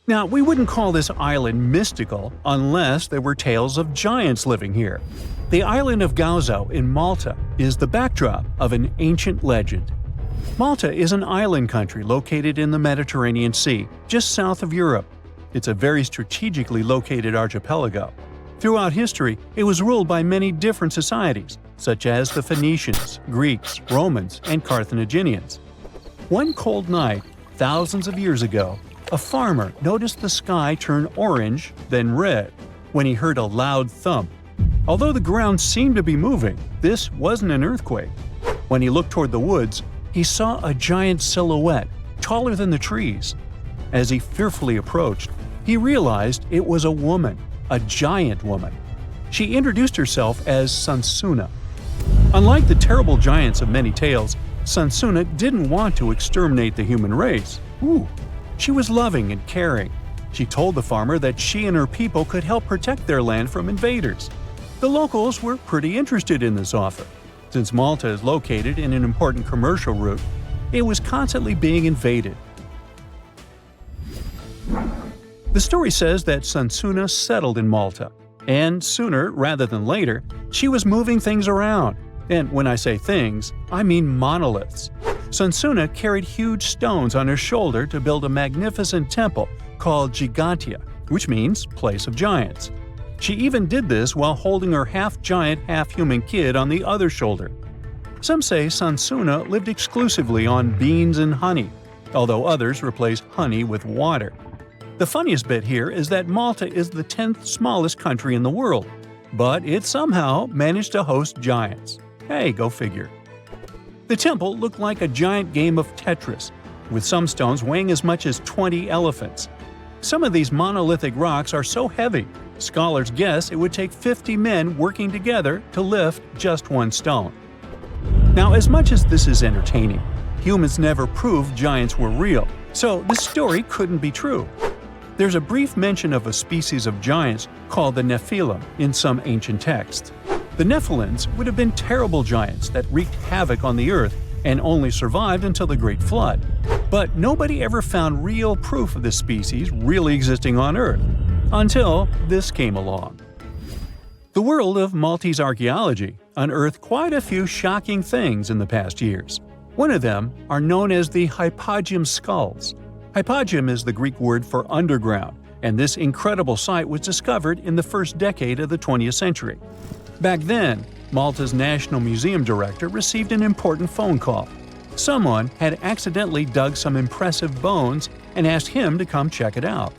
Now, we wouldn't call this island mystical unless there were tales of giants living here. The island of Gozo in Malta is the backdrop of an ancient legend. Malta is an island country located in the Mediterranean Sea, just south of Europe. It's a very strategically located archipelago. Throughout history, it was ruled by many different societies, such as the Phoenicians, Greeks, Romans, and Carthaginians. One cold night, thousands of years ago, a farmer noticed the sky turn orange, then red, when he heard a loud thump. Although the ground seemed to be moving, this wasn't an earthquake. When he looked toward the woods, he saw a giant silhouette, taller than the trees. As he fearfully approached, he realized it was a woman, a giant woman. She introduced herself as Sansuna. Unlike the terrible giants of many tales, Sansuna didn't want to exterminate the human race. She was loving and caring. She told the farmer that she and her people could help protect their land from invaders. The locals were pretty interested in this offer. Since Malta is located in an important commercial route, it was constantly being invaded. The story says that Sansuna settled in Malta, and sooner rather than later, she was moving things around. And when I say things, I mean monoliths. Sansuna carried huge stones on her shoulder to build a magnificent temple called Gigantia, which means place of giants. She even did this while holding her half-giant, half-human kid on the other shoulder. Some say Sansuna lived exclusively on beans and honey, although others replaced honey with water. The funniest bit here is that Malta is the 10th smallest country in the world, but it somehow managed to host giants. Hey, go figure. The temple looked like a giant game of Tetris, with some stones weighing as much as 20 elephants. Some of these monolithic rocks are so heavy, scholars guess it would take 50 men working together to lift just one stone. Now, as much as this is entertaining, humans never proved giants were real, so this story couldn't be true. There's a brief mention of a species of giants called the Nephilim in some ancient texts. The Nephilims would have been terrible giants that wreaked havoc on the earth and only survived until the Great Flood. But nobody ever found real proof of this species really existing on Earth, until this came along. The world of Maltese archaeology unearthed quite a few shocking things in the past years. One of them are known as the hypogeum skulls. Hypogeum is the Greek word for underground, and this incredible site was discovered in the first decade of the 20th century. Back then, Malta's National Museum director received an important phone call. Someone had accidentally dug some impressive bones and asked him to come check it out.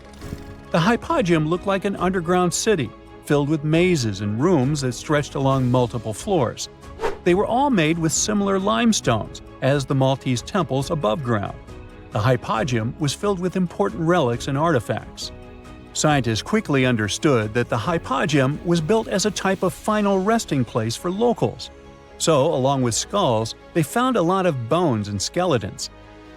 The hypogeum looked like an underground city, filled with mazes and rooms that stretched along multiple floors. They were all made with similar limestones as the Maltese temples above ground. The hypogeum was filled with important relics and artifacts. Scientists quickly understood that the hypogeum was built as a type of final resting place for locals. So, along with skulls, they found a lot of bones and skeletons.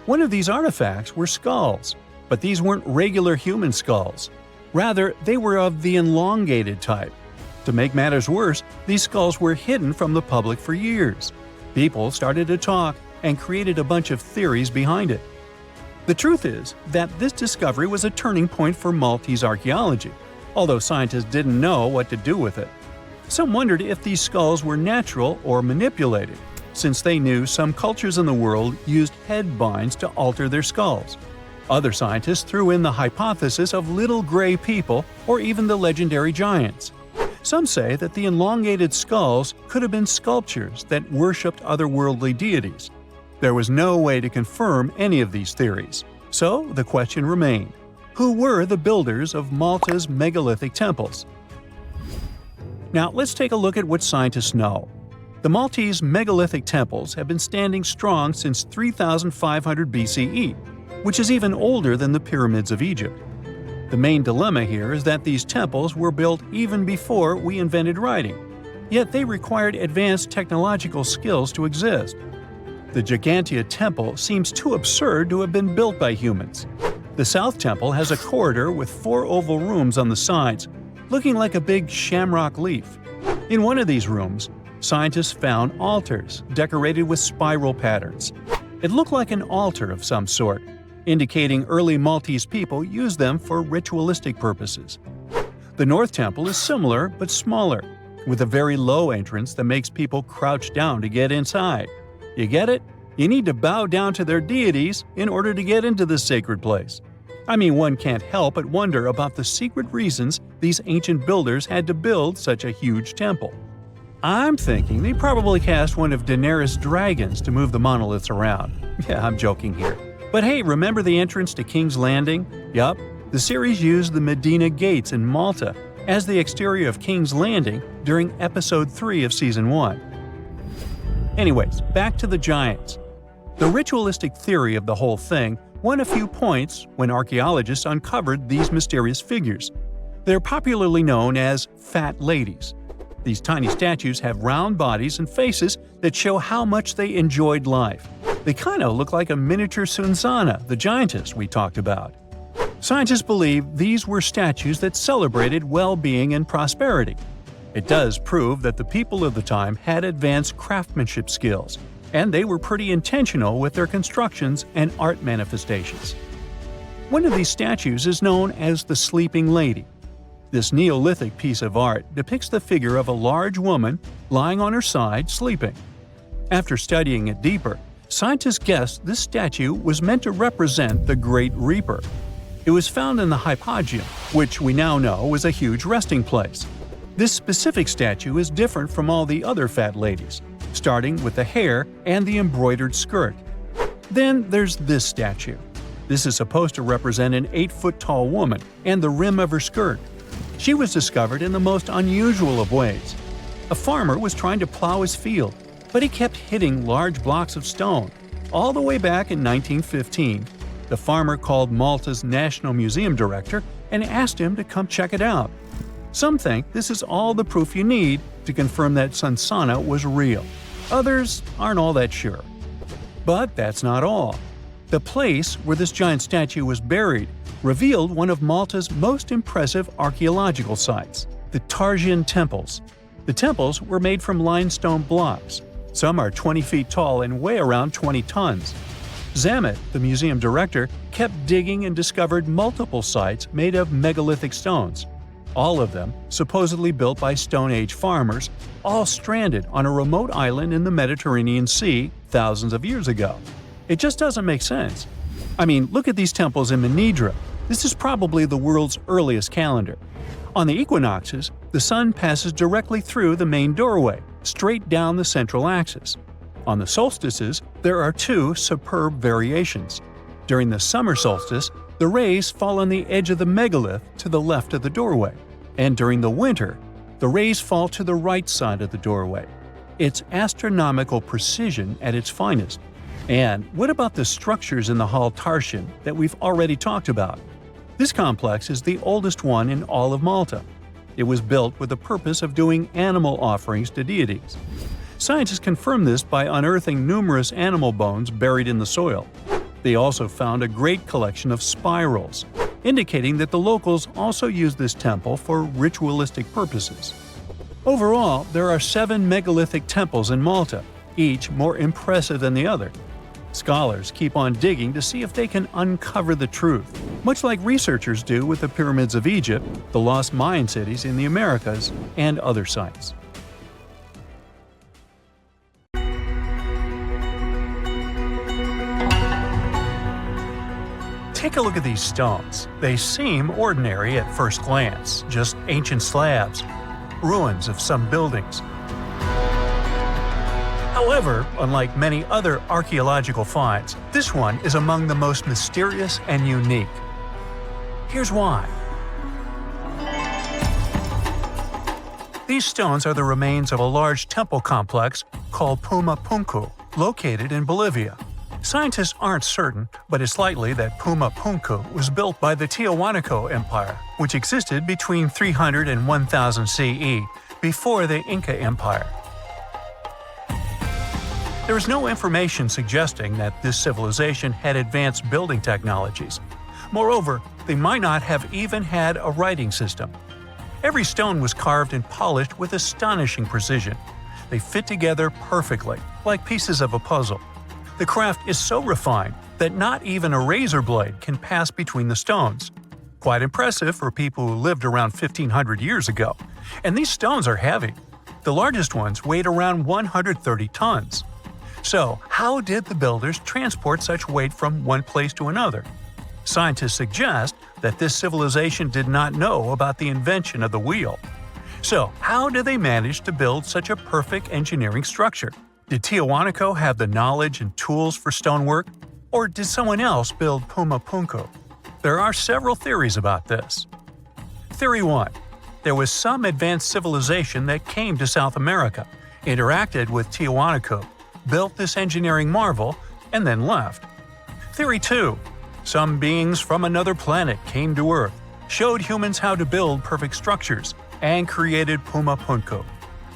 One of these artifacts were skulls, but these weren't regular human skulls. Rather, they were of the elongated type. To make matters worse, these skulls were hidden from the public for years. People started to talk and created a bunch of theories behind it. The truth is that this discovery was a turning point for Maltese archaeology, although scientists didn't know what to do with it. Some wondered if these skulls were natural or manipulated, since they knew some cultures in the world used head binds to alter their skulls. Other scientists threw in the hypothesis of little gray people or even the legendary giants. Some say that the elongated skulls could have been sculptures that worshipped otherworldly deities. There was no way to confirm any of these theories, so the question remained: who were the builders of Malta's megalithic temples? Now let's take a look at what scientists know. The Maltese megalithic temples have been standing strong since 3500 BCE, which is even older than the pyramids of Egypt. The main dilemma here is that these temples were built even before we invented writing, yet they required advanced technological skills to exist. The Gigantia Temple seems too absurd to have been built by humans. The South Temple has a corridor with 4 oval rooms on the sides, looking like a big shamrock leaf. In one of these rooms, scientists found altars decorated with spiral patterns. It looked like an altar of some sort. indicating early Maltese people used them for ritualistic purposes. The North Temple is similar but smaller, with a very low entrance that makes people crouch down to get inside. You get it? You need to bow down to their deities in order to get into this sacred place. I mean, one can't help but wonder about the secret reasons these ancient builders had to build such a huge temple. I'm thinking they probably cast one of Daenerys' dragons to move the monoliths around. Yeah, I'm joking here. But hey, remember the entrance to King's Landing? Yup, the series used the Medina Gates in Malta as the exterior of King's Landing during Episode 3 of Season 1. Anyways, back to the giants. The ritualistic theory of the whole thing won a few points when archaeologists uncovered these mysterious figures. They're popularly known as fat ladies. These tiny statues have round bodies and faces that show how much they enjoyed life. They kind of look like a miniature Sunsana, the giantess we talked about. Scientists believe these were statues that celebrated well-being and prosperity. It does prove that the people of the time had advanced craftsmanship skills, and they were pretty intentional with their constructions and art manifestations. One of these statues is known as the Sleeping Lady. This Neolithic piece of art depicts the figure of a large woman lying on her side sleeping. After studying it deeper, scientists guessed this statue was meant to represent the Great Reaper. It was found in the hypogeum, which we now know was a huge resting place. This specific statue is different from all the other fat ladies, starting with the hair and the embroidered skirt. Then there's this statue. This is supposed to represent an 8-foot-tall woman and the rim of her skirt. She was discovered in the most unusual of ways. A farmer was trying to plow his field, but he kept hitting large blocks of stone. All the way back in 1915, the farmer called Malta's National Museum director and asked him to come check it out. Some think this is all the proof you need to confirm that Sunsana was real. Others aren't all that sure. But that's not all. The place where this giant statue was buried revealed one of Malta's most impressive archaeological sites, the Tarsian temples. The temples were made from limestone blocks. Some are 20 feet tall and weigh around 20 tons. Zamet, the museum director, kept digging and discovered multiple sites made of megalithic stones. All of them supposedly built by Stone Age farmers, all stranded on a remote island in the Mediterranean Sea thousands of years ago. It just doesn't make sense. I mean, look at these temples in Manidra. This is probably the world's earliest calendar. On the equinoxes, the sun passes directly through the main doorway, straight down the central axis. On the solstices, there are two superb variations. During the summer solstice, the rays fall on the edge of the megalith to the left of the doorway, and during the winter, the rays fall to the right side of the doorway. It's astronomical precision at its finest. And what about the structures in the Hall Tarsian that we've already talked about? This complex is the oldest one in all of Malta. It was built with the purpose of doing animal offerings to deities. Scientists confirmed this by unearthing numerous animal bones buried in the soil. They also found a great collection of spirals, indicating that the locals also used this temple for ritualistic purposes. Overall, there are 7 megalithic temples in Malta, each more impressive than the other. Scholars keep on digging to see if they can uncover the truth, much like researchers do with the pyramids of Egypt, the lost Mayan cities in the Americas, and other sites. Take a look at these stones. They seem ordinary at first glance, just ancient slabs, ruins of some buildings. However, unlike many other archaeological finds, this one is among the most mysterious and unique. Here's why. These stones are the remains of a large temple complex called Puma Punku, located in Bolivia. Scientists aren't certain, but it's likely that Puma Punku was built by the Tiahuanaco Empire, which existed between 300 and 1000 CE, before the Inca Empire. There is no information suggesting that this civilization had advanced building technologies. Moreover, they might not have even had a writing system. Every stone was carved and polished with astonishing precision. They fit together perfectly, like pieces of a puzzle. The craft is so refined that not even a razor blade can pass between the stones. Quite impressive for people who lived around 1500 years ago. And these stones are heavy. The largest ones weighed around 130 tons. So, how did the builders transport such weight from one place to another? Scientists suggest that this civilization did not know about the invention of the wheel. So, how did they manage to build such a perfect engineering structure? Did Tiahuanaco have the knowledge and tools for stonework? Or did someone else build Puma Punku? There are several theories about this. Theory 1. There was some advanced civilization that came to South America, interacted with Tiahuanaco, built this engineering marvel, and then left. Theory 2. Some beings from another planet came to Earth, showed humans how to build perfect structures, and created Puma Punku.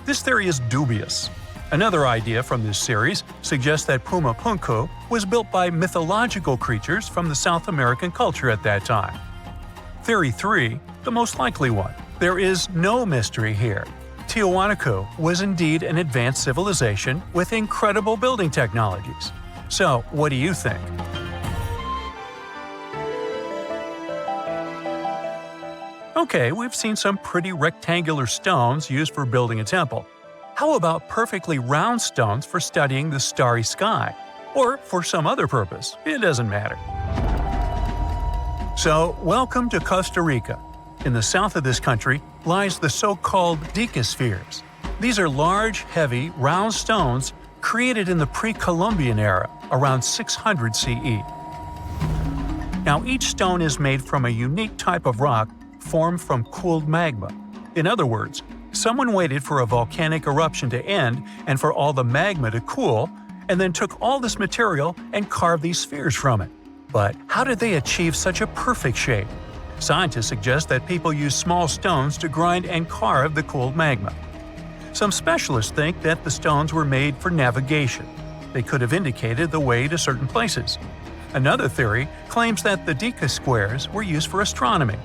This theory is dubious. Another idea from this series suggests that Puma Punku was built by mythological creatures from the South American culture at that time. Theory 3, the most likely one. There is no mystery here. Tiahuanaco was indeed an advanced civilization with incredible building technologies. So, what do you think? Okay, we've seen some pretty rectangular stones used for building a temple. How about perfectly round stones for studying the starry sky? Or for some other purpose, it doesn't matter. So, welcome to Costa Rica. In the south of this country lies the so-called decaspheres. These are large, heavy, round stones created in the pre-Columbian era, around 600 CE. Now, each stone is made from a unique type of rock formed from cooled magma. In other words, someone waited for a volcanic eruption to end and for all the magma to cool, and then took all this material and carved these spheres from it. But how did they achieve such a perfect shape? Scientists suggest that people use small stones to grind and carve the cooled magma. Some specialists think that the stones were made for navigation. They could have indicated the way to certain places. Another theory claims that the deca squares were used for astronomy.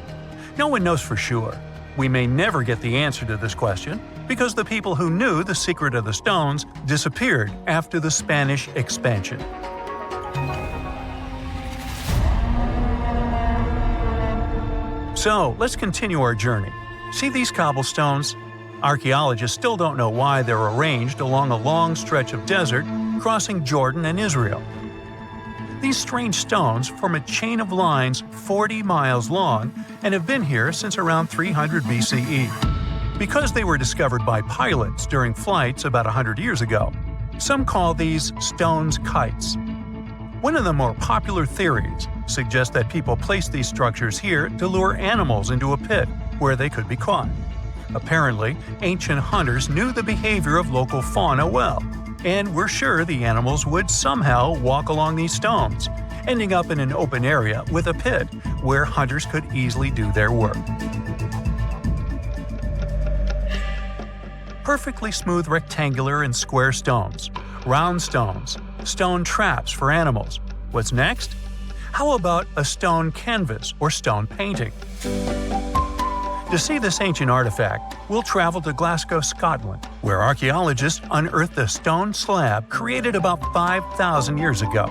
No one knows for sure. We may never get the answer to this question because the people who knew the secret of the stones disappeared after the Spanish expansion. So, let's continue our journey. See these cobblestones? Archaeologists still don't know why they're arranged along a long stretch of desert crossing Jordan and Israel. These strange stones form a chain of lines 40 miles long and have been here since around 300 BCE. Because they were discovered by pilots during flights about 100 years ago, some call these stones kites. One of the more popular theories suggests that people placed these structures here to lure animals into a pit where they could be caught. Apparently, ancient hunters knew the behavior of local fauna well, and were sure the animals would somehow walk along these stones, ending up in an open area with a pit where hunters could easily do their work. Perfectly smooth rectangular and square stones, round stones, stone traps for animals. What's next? How about a stone canvas or stone painting? To see this ancient artifact, we'll travel to Glasgow, Scotland, where archaeologists unearthed a stone slab created about 5,000 years ago.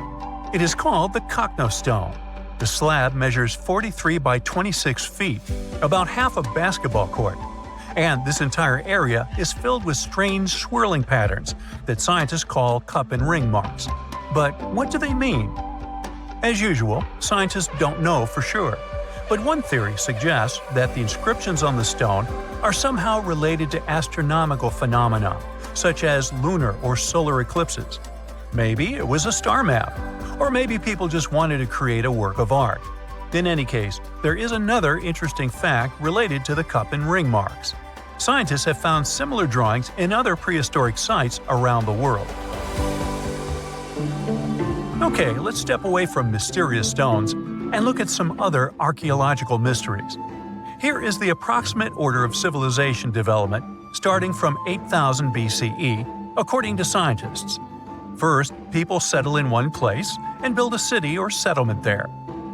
It is called the Cockno Stone. The slab measures 43 by 26 feet, about half a basketball court. And this entire area is filled with strange swirling patterns that scientists call cup and ring marks. But what do they mean? As usual, scientists don't know for sure. But one theory suggests that the inscriptions on the stone are somehow related to astronomical phenomena, such as lunar or solar eclipses. Maybe it was a star map, or maybe people just wanted to create a work of art. In any case, there is another interesting fact related to the cup and ring marks. Scientists have found similar drawings in other prehistoric sites around the world. Okay, let's step away from mysterious stones and look at some other archaeological mysteries. Here is the approximate order of civilization development starting from 8000 BCE, according to scientists. First, people settle in one place and build a city or settlement there.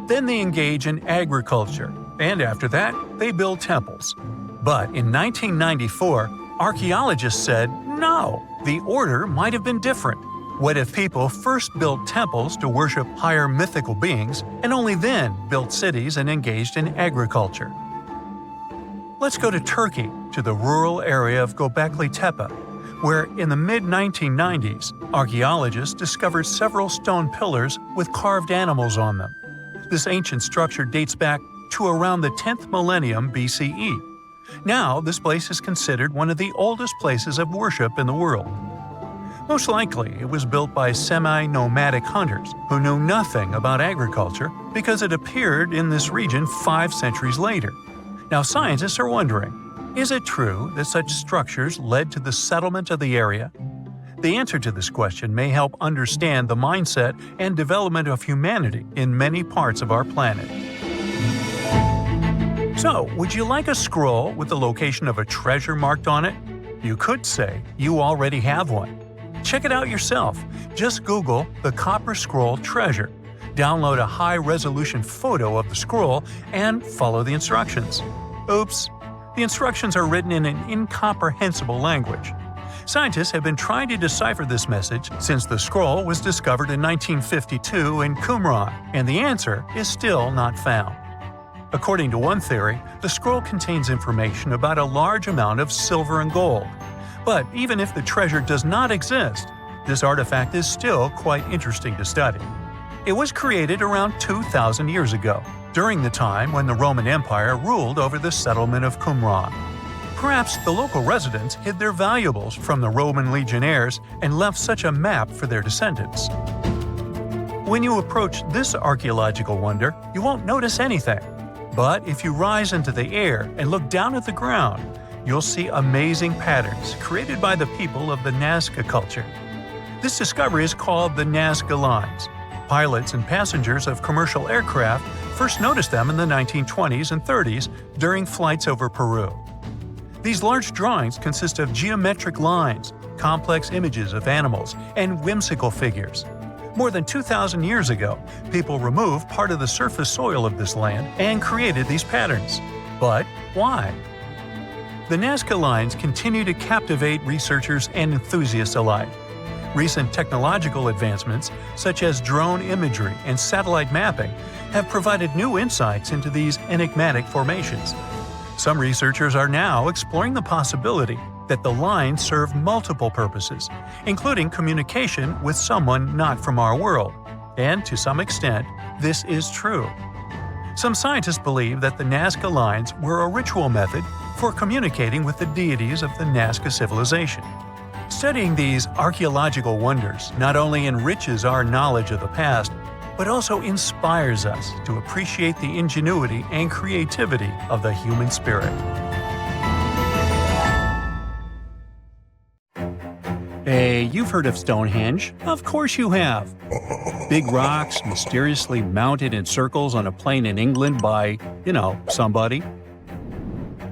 Then they engage in agriculture, and after that, they build temples. But in 1994, archaeologists said, no, the order might have been different. What if people first built temples to worship higher mythical beings and only then built cities and engaged in agriculture? Let's go to Turkey, to the rural area of Gobekli Tepe, where in the mid-1990s, archaeologists discovered several stone pillars with carved animals on them. This ancient structure dates back to around the 10th millennium BCE. Now, this place is considered one of the oldest places of worship in the world. Most likely, it was built by semi-nomadic hunters who knew nothing about agriculture because it appeared in this region 5 centuries later. Now, scientists are wondering, is it true that such structures led to the settlement of the area? The answer to this question may help understand the mindset and development of humanity in many parts of our planet. So, would you like a scroll with the location of a treasure marked on it? You could say you already have one. Check it out yourself. Just Google the Copper Scroll Treasure. Download a high-resolution photo of the scroll and follow the instructions. Oops! The instructions are written in an incomprehensible language. Scientists have been trying to decipher this message since the scroll was discovered in 1952 in Qumran, and the answer is still not found. According to one theory, the scroll contains information about a large amount of silver and gold. But even if the treasure does not exist, this artifact is still quite interesting to study. It was created around 2,000 years ago, during the time when the Roman Empire ruled over the settlement of Qumran. Perhaps the local residents hid their valuables from the Roman legionnaires and left such a map for their descendants. When you approach this archaeological wonder, you won't notice anything. But if you rise into the air and look down at the ground, you'll see amazing patterns created by the people of the Nazca culture. This discovery is called the Nazca Lines. Pilots and passengers of commercial aircraft first noticed them in the 1920s and 30s during flights over Peru. These large drawings consist of geometric lines, complex images of animals, and whimsical figures. More than 2,000 years ago, people removed part of the surface soil of this land and created these patterns. But why? The Nazca Lines continue to captivate researchers and enthusiasts alike. Recent technological advancements, such as drone imagery and satellite mapping, have provided new insights into these enigmatic formations. Some researchers are now exploring the possibility that the lines serve multiple purposes, including communication with someone not from our world. And to some extent, this is true. Some scientists believe that the Nazca Lines were a ritual method for communicating with the deities of the Nazca civilization. Studying these archaeological wonders not only enriches our knowledge of the past, but also inspires us to appreciate the ingenuity and creativity of the human spirit. Hey, you've heard of Stonehenge? Of course you have. Big rocks mysteriously mounted in circles on a plain in England by, somebody.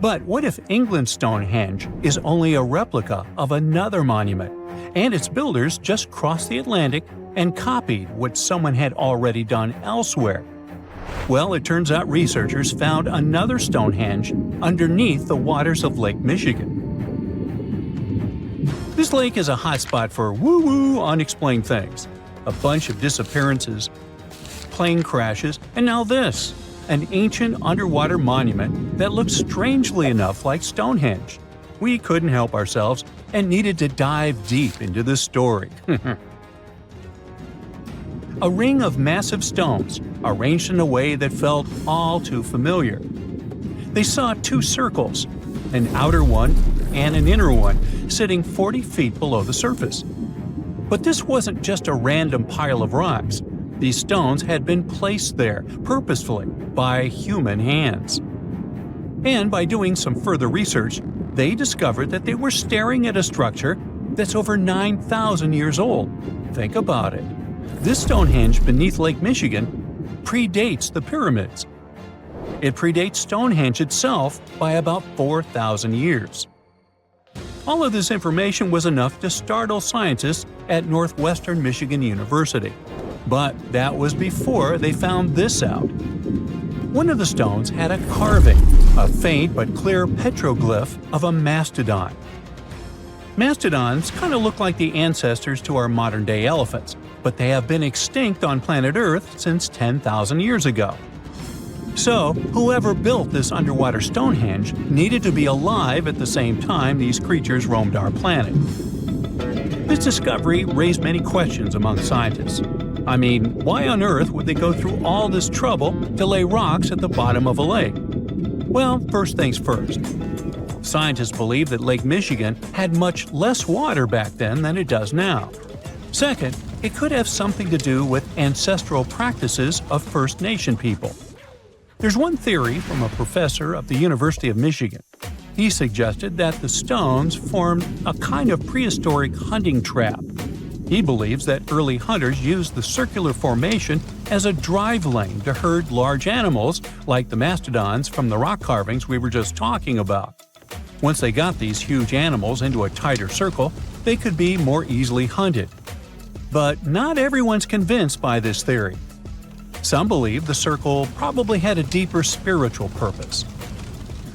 But what if England's Stonehenge is only a replica of another monument, and its builders just crossed the Atlantic and copied what someone had already done elsewhere? Well, it turns out researchers found another Stonehenge underneath the waters of Lake Michigan. This lake is a hotspot for woo-woo unexplained things. A bunch of disappearances, plane crashes, and now this. An ancient underwater monument that looks strangely enough like Stonehenge. We couldn't help ourselves and needed to dive deep into this story. A ring of massive stones, arranged in a way that felt all too familiar. They saw 2 circles, an outer one and an inner one, sitting 40 feet below the surface. But this wasn't just a random pile of rocks. These stones had been placed there purposefully by human hands. And by doing some further research, they discovered that they were staring at a structure that's over 9,000 years old. Think about it. This Stonehenge beneath Lake Michigan predates the pyramids. It predates Stonehenge itself by about 4,000 years. All of this information was enough to startle scientists at Northwestern Michigan University. But that was before they found this out. One of the stones had a carving, a faint but clear petroglyph of a mastodon. Mastodons kind of look like the ancestors to our modern-day elephants, but they have been extinct on planet Earth since 10,000 years ago. So, whoever built this underwater Stonehenge needed to be alive at the same time these creatures roamed our planet. This discovery raised many questions among scientists. I mean, why on Earth would they go through all this trouble to lay rocks at the bottom of a lake? Well, first things first. Scientists believe that Lake Michigan had much less water back then than it does now. Second, it could have something to do with ancestral practices of First Nation people. There's one theory from a professor of the University of Michigan. He suggested that the stones formed a kind of prehistoric hunting trap. He believes that early hunters used the circular formation as a drive lane to herd large animals like the mastodons from the rock carvings we were just talking about. Once they got these huge animals into a tighter circle, they could be more easily hunted. But not everyone's convinced by this theory. Some believe the circle probably had a deeper spiritual purpose.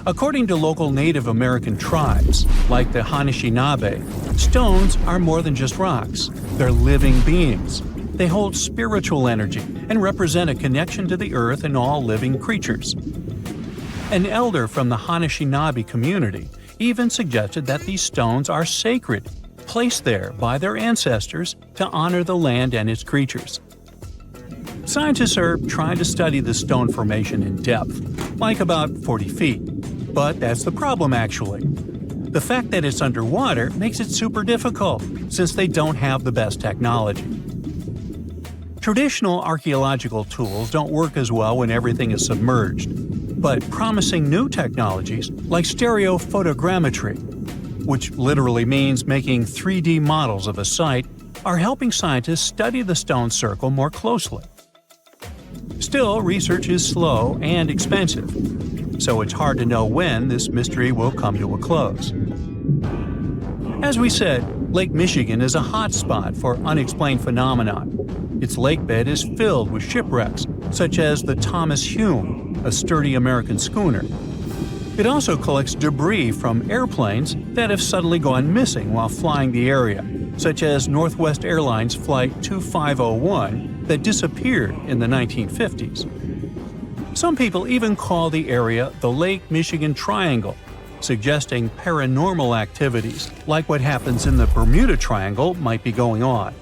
According to local Native American tribes, like the Anishinaabe, stones are more than just rocks. They're living beings. They hold spiritual energy and represent a connection to the earth and all living creatures. An elder from the Anishinaabe community even suggested that these stones are sacred, placed there by their ancestors to honor the land and its creatures. Scientists are trying to study the stone formation in depth, like about 40 feet. But that's the problem, actually. The fact that it's underwater makes it super difficult, since they don't have the best technology. Traditional archaeological tools don't work as well when everything is submerged, but promising new technologies like stereophotogrammetry, which literally means making 3D models of a site, are helping scientists study the stone circle more closely. Still, research is slow and expensive, so it's hard to know when this mystery will come to a close. As we said, Lake Michigan is a hot spot for unexplained phenomena. Its lakebed is filled with shipwrecks, such as the Thomas Hume, a sturdy American schooner. It also collects debris from airplanes that have suddenly gone missing while flying the area, such as Northwest Airlines Flight 2501 that disappeared in the 1950s. Some people even call the area the Lake Michigan Triangle, suggesting paranormal activities like what happens in the Bermuda Triangle might be going on.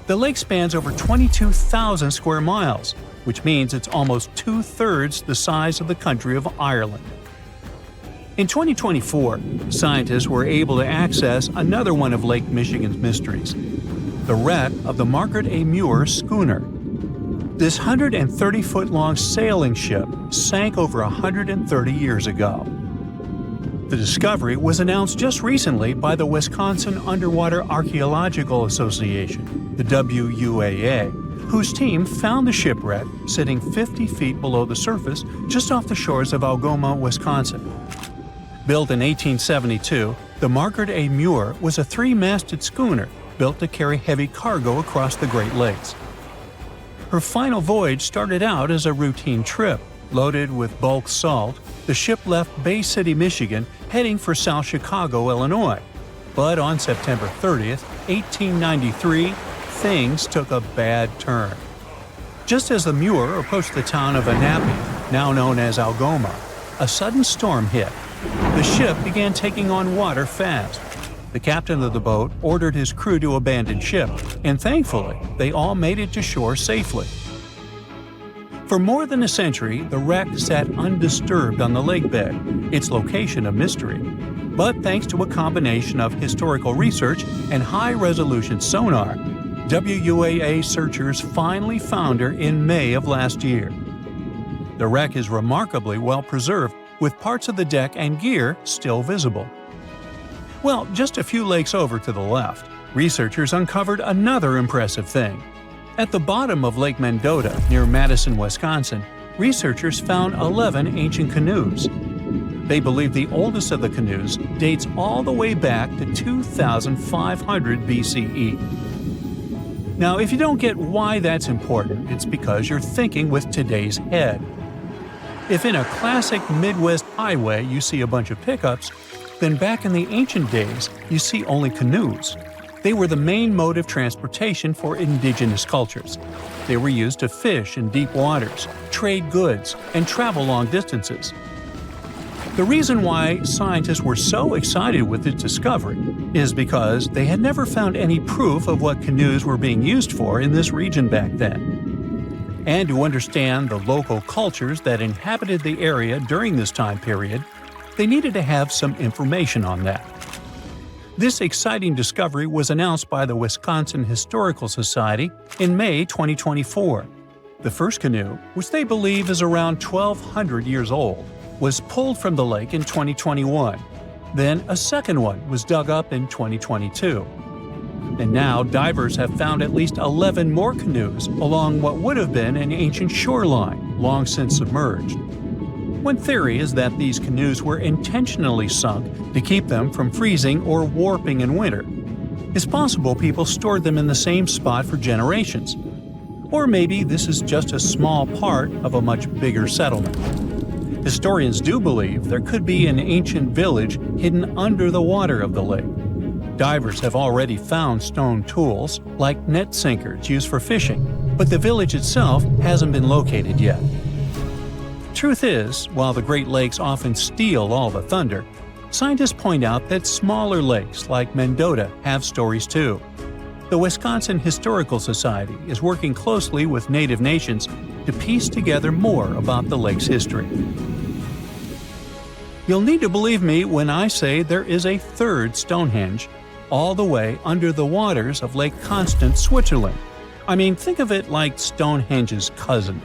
The lake spans over 22,000 square miles, which means it's almost two-thirds the size of the country of Ireland. In 2024, scientists were able to access another one of Lake Michigan's mysteries, the wreck of the Margaret A. Muir schooner. This 130-foot-long sailing ship sank over 130 years ago. The discovery was announced just recently by the Wisconsin Underwater Archaeological Association, the WUAA, whose team found the shipwreck sitting 50 feet below the surface just off the shores of Algoma, Wisconsin. Built in 1872, the Margaret A. Muir was a three-masted schooner built to carry heavy cargo across the Great Lakes. Her final voyage started out as a routine trip. Loaded with bulk salt, the ship left Bay City, Michigan, heading for South Chicago, Illinois. But on September 30th, 1893, things took a bad turn. Just as the Muir approached the town of Annapolis, now known as Algoma, a sudden storm hit. The ship began taking on water fast. The captain of the boat ordered his crew to abandon ship, and thankfully, they all made it to shore safely. For more than a century, the wreck sat undisturbed on the lakebed, its location a mystery. But thanks to a combination of historical research and high-resolution sonar, WUAA searchers finally found her in May of last year. The wreck is remarkably well preserved, with parts of the deck and gear still visible. Well, just a few lakes over to the left, researchers uncovered another impressive thing. At the bottom of Lake Mendota, near Madison, Wisconsin, researchers found 11 ancient canoes. They believe the oldest of the canoes dates all the way back to 2500 BCE. Now, if you don't get why that's important, it's because you're thinking with today's head. If in a classic Midwest highway you see a bunch of pickups, then back in the ancient days, you see only canoes. They were the main mode of transportation for indigenous cultures. They were used to fish in deep waters, trade goods, and travel long distances. The reason why scientists were so excited with its discovery is because they had never found any proof of what canoes were being used for in this region back then. And to understand the local cultures that inhabited the area during this time period, they needed to have some information on that. This exciting discovery was announced by the Wisconsin Historical Society in May 2024. The first canoe, which they believe is around 1,200 years old, was pulled from the lake in 2021. Then a second one was dug up in 2022. And now divers have found at least 11 more canoes along what would have been an ancient shoreline, long since submerged. One theory is that these canoes were intentionally sunk to keep them from freezing or warping in winter. It's possible people stored them in the same spot for generations. Or maybe this is just a small part of a much bigger settlement. Historians do believe there could be an ancient village hidden under the water of the lake. Divers have already found stone tools, like net sinkers used for fishing, but the village itself hasn't been located yet. Truth is, while the Great Lakes often steal all the thunder, scientists point out that smaller lakes like Mendota have stories too. The Wisconsin Historical Society is working closely with Native nations to piece together more about the lake's history. You'll need to believe me when I say there is a third Stonehenge, all the way under the waters of Lake Constance, Switzerland. I mean, think of it like Stonehenge's cousin.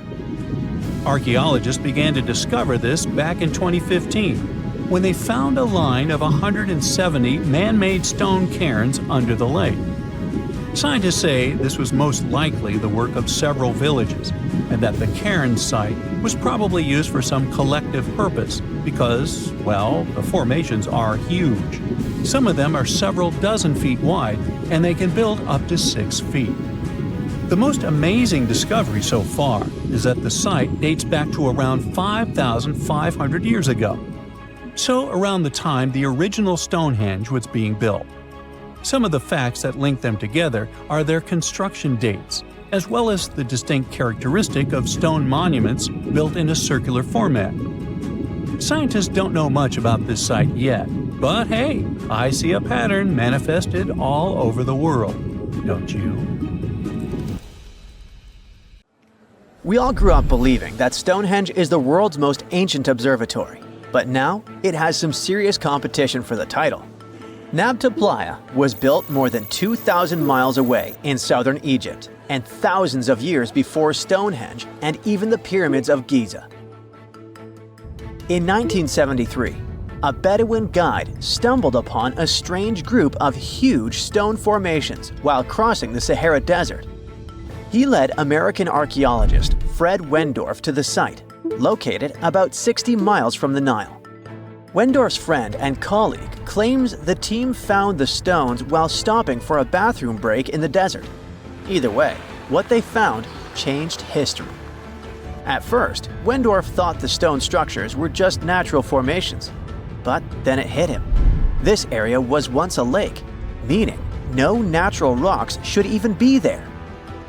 Archaeologists began to discover this back in 2015, when they found a line of 170 man-made stone cairns under the lake. Scientists say this was most likely the work of several villages, and that the cairn site was probably used for some collective purpose because, well, the formations are huge. Some of them are several dozen feet wide, and they can build up to 6 feet. The most amazing discovery so far is that the site dates back to around 5,500 years ago. So around the time the original Stonehenge was being built. Some of the facts that link them together are their construction dates, as well as the distinct characteristic of stone monuments built in a circular format. Scientists don't know much about this site yet, but hey, I see a pattern manifested all over the world, don't you? We all grew up believing that Stonehenge is the world's most ancient observatory, but now it has some serious competition for the title. Nabta Playa was built more than 2,000 miles away in southern Egypt, and thousands of years before Stonehenge and even the pyramids of Giza. In 1973, a Bedouin guide stumbled upon a strange group of huge stone formations while crossing the Sahara Desert. He led American archaeologist Fred Wendorf to the site, located about 60 miles from the Nile. Wendorf's friend and colleague claims the team found the stones while stopping for a bathroom break in the desert. Either way, what they found changed history. At first, Wendorf thought the stone structures were just natural formations, but then it hit him. This area was once a lake, meaning no natural rocks should even be there.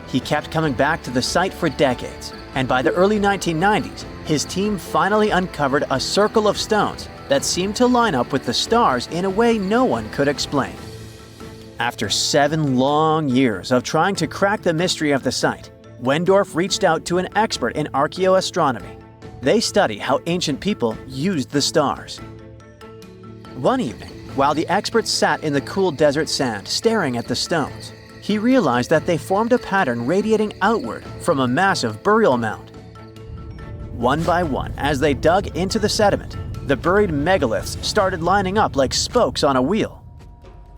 He kept coming back to the site for decades, and by the early 1990s, his team finally uncovered a circle of stones that seemed to line up with the stars in a way no one could explain. After 7 long years of trying to crack the mystery of the site, Wendorf reached out to an expert in archaeoastronomy. They study how ancient people used the stars. One evening, while the expert sat in the cool desert sand staring at the stones, he realized that they formed a pattern radiating outward from a massive burial mound. One by one, as they dug into the sediment, the buried megaliths started lining up like spokes on a wheel.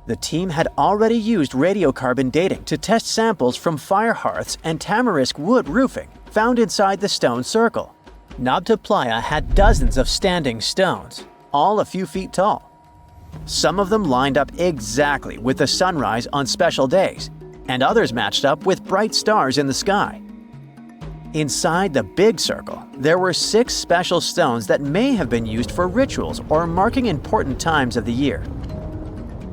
The team had already used radiocarbon dating to test samples from fire hearths and tamarisk wood roofing found inside the stone circle. Nabta Playa had dozens of standing stones, all a few feet tall. Some of them lined up exactly with the sunrise on special days, and others matched up with bright stars in the sky. Inside the big circle, there were 6 special stones that may have been used for rituals or marking important times of the year.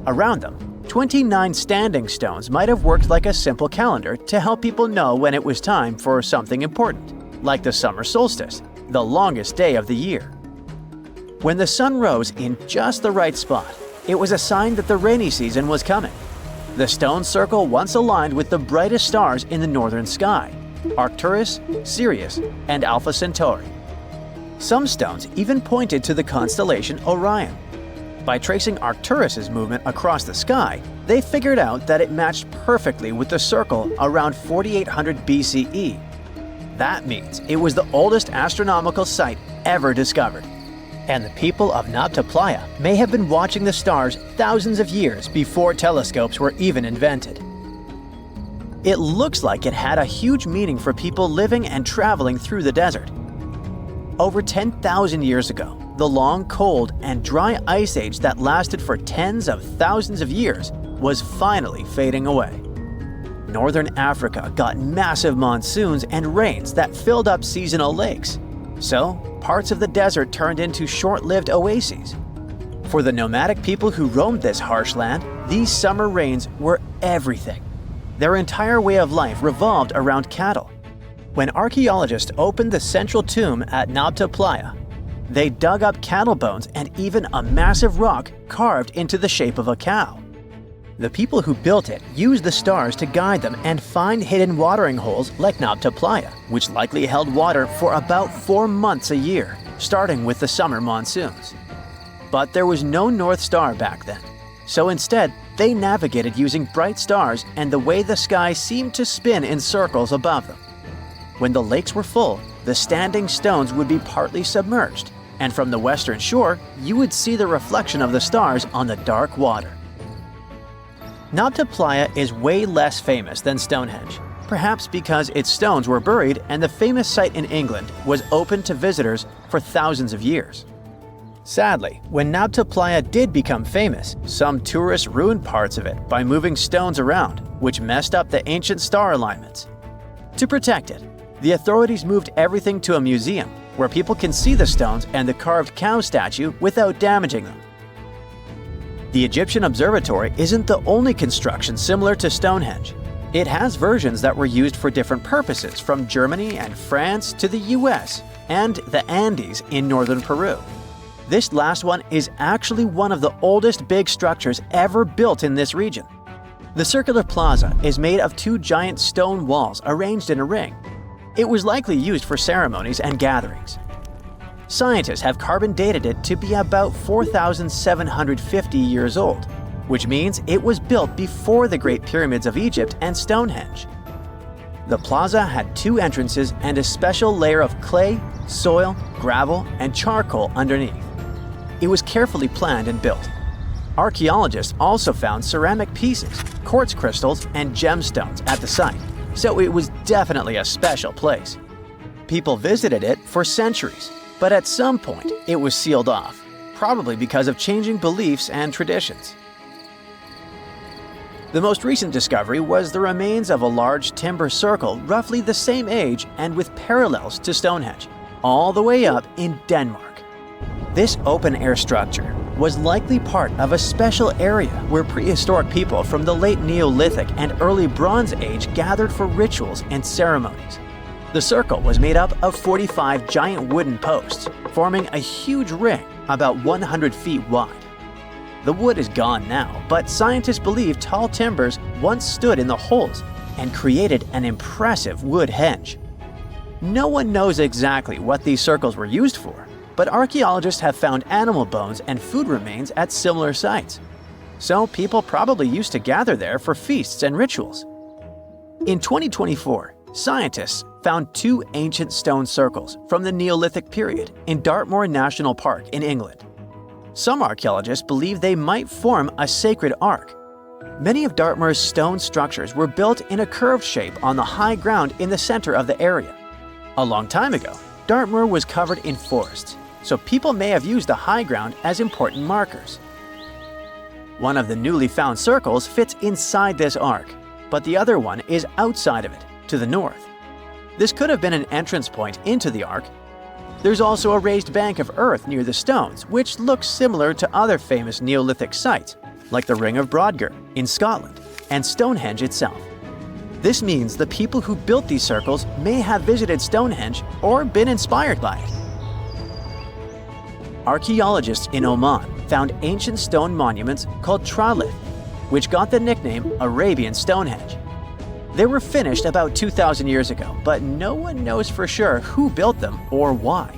Around them, 29 standing stones might have worked like a simple calendar to help people know when it was time for something important, like the summer solstice, the longest day of the year. When the sun rose in just the right spot, it was a sign that the rainy season was coming. The stone circle once aligned with the brightest stars in the northern sky: Arcturus, Sirius, and Alpha Centauri. Some stones even pointed to the constellation Orion. By tracing Arcturus's movement across the sky, they figured out that it matched perfectly with the circle around 4800 BCE. That means it was the oldest astronomical site ever discovered. And the people of Nabta Playa may have been watching the stars thousands of years before telescopes were even invented. It looks like it had a huge meaning for people living and traveling through the desert. Over 10,000 years ago, the long, cold, and dry ice age that lasted for tens of thousands of years was finally fading away. Northern Africa got massive monsoons and rains that filled up seasonal lakes. So, parts of the desert turned into short-lived oases. For the nomadic people who roamed this harsh land, these summer rains were everything. Their entire way of life revolved around cattle. When archaeologists opened the central tomb at Nabta Playa, they dug up cattle bones and even a massive rock carved into the shape of a cow. The people who built it used the stars to guide them and find hidden watering holes like Nabta Playa, which likely held water for about 4 months a year, starting with the summer monsoons. But there was no North Star back then, so instead they navigated using bright stars and the way the sky seemed to spin in circles above them. When the lakes were full, the standing stones would be partly submerged, and from the western shore, you would see the reflection of the stars on the dark water. Nabta Playa is way less famous than Stonehenge, perhaps because its stones were buried and the famous site in England was open to visitors for thousands of years. Sadly, when Nabta Playa did become famous, some tourists ruined parts of it by moving stones around, which messed up the ancient star alignments. To protect it, the authorities moved everything to a museum where people can see the stones and the carved cow statue without damaging them. The Egyptian observatory isn't the only construction similar to Stonehenge. It has versions that were used for different purposes, from Germany and France to the US and the Andes in northern Peru. This last one is actually one of the oldest big structures ever built in this region. The circular plaza is made of 2 giant stone walls arranged in a ring. It was likely used for ceremonies and gatherings. Scientists have carbon dated it to be about 4,750 years old, which means it was built before the Great Pyramids of Egypt and Stonehenge. The plaza had 2 entrances and a special layer of clay, soil, gravel, and charcoal underneath. It was carefully planned and built. Archaeologists also found ceramic pieces, quartz crystals, and gemstones at the site, so it was definitely a special place. People visited it for centuries, but at some point it was sealed off, probably because of changing beliefs and traditions. The most recent discovery was the remains of a large timber circle roughly the same age and with parallels to Stonehenge, all the way up in Denmark. This open-air structure was likely part of a special area where prehistoric people from the late Neolithic and early Bronze Age gathered for rituals and ceremonies. The circle was made up of 45 giant wooden posts, forming a huge ring about 100 feet wide. The wood is gone now, but scientists believe tall timbers once stood in the holes and created an impressive wood henge. No one knows exactly what these circles were used for, but archaeologists have found animal bones and food remains at similar sites. So people probably used to gather there for feasts and rituals. In 2024, scientists found 2 ancient stone circles from the Neolithic period in Dartmoor National Park in England. Some archaeologists believe they might form a sacred ark. Many of Dartmoor's stone structures were built in a curved shape on the high ground in the center of the area. A long time ago, Dartmoor was covered in forests, so people may have used the high ground as important markers. One of the newly found circles fits inside this ark, but the other one is outside of it, to the north. This could have been an entrance point into the Ark. There's also a raised bank of earth near the stones, which looks similar to other famous Neolithic sites, like the Ring of Brodgar in Scotland and Stonehenge itself. This means the people who built these circles may have visited Stonehenge or been inspired by it. Archaeologists in Oman found ancient stone monuments called tralith, which got the nickname Arabian Stonehenge. They were finished about 2,000 years ago, but no one knows for sure who built them or why.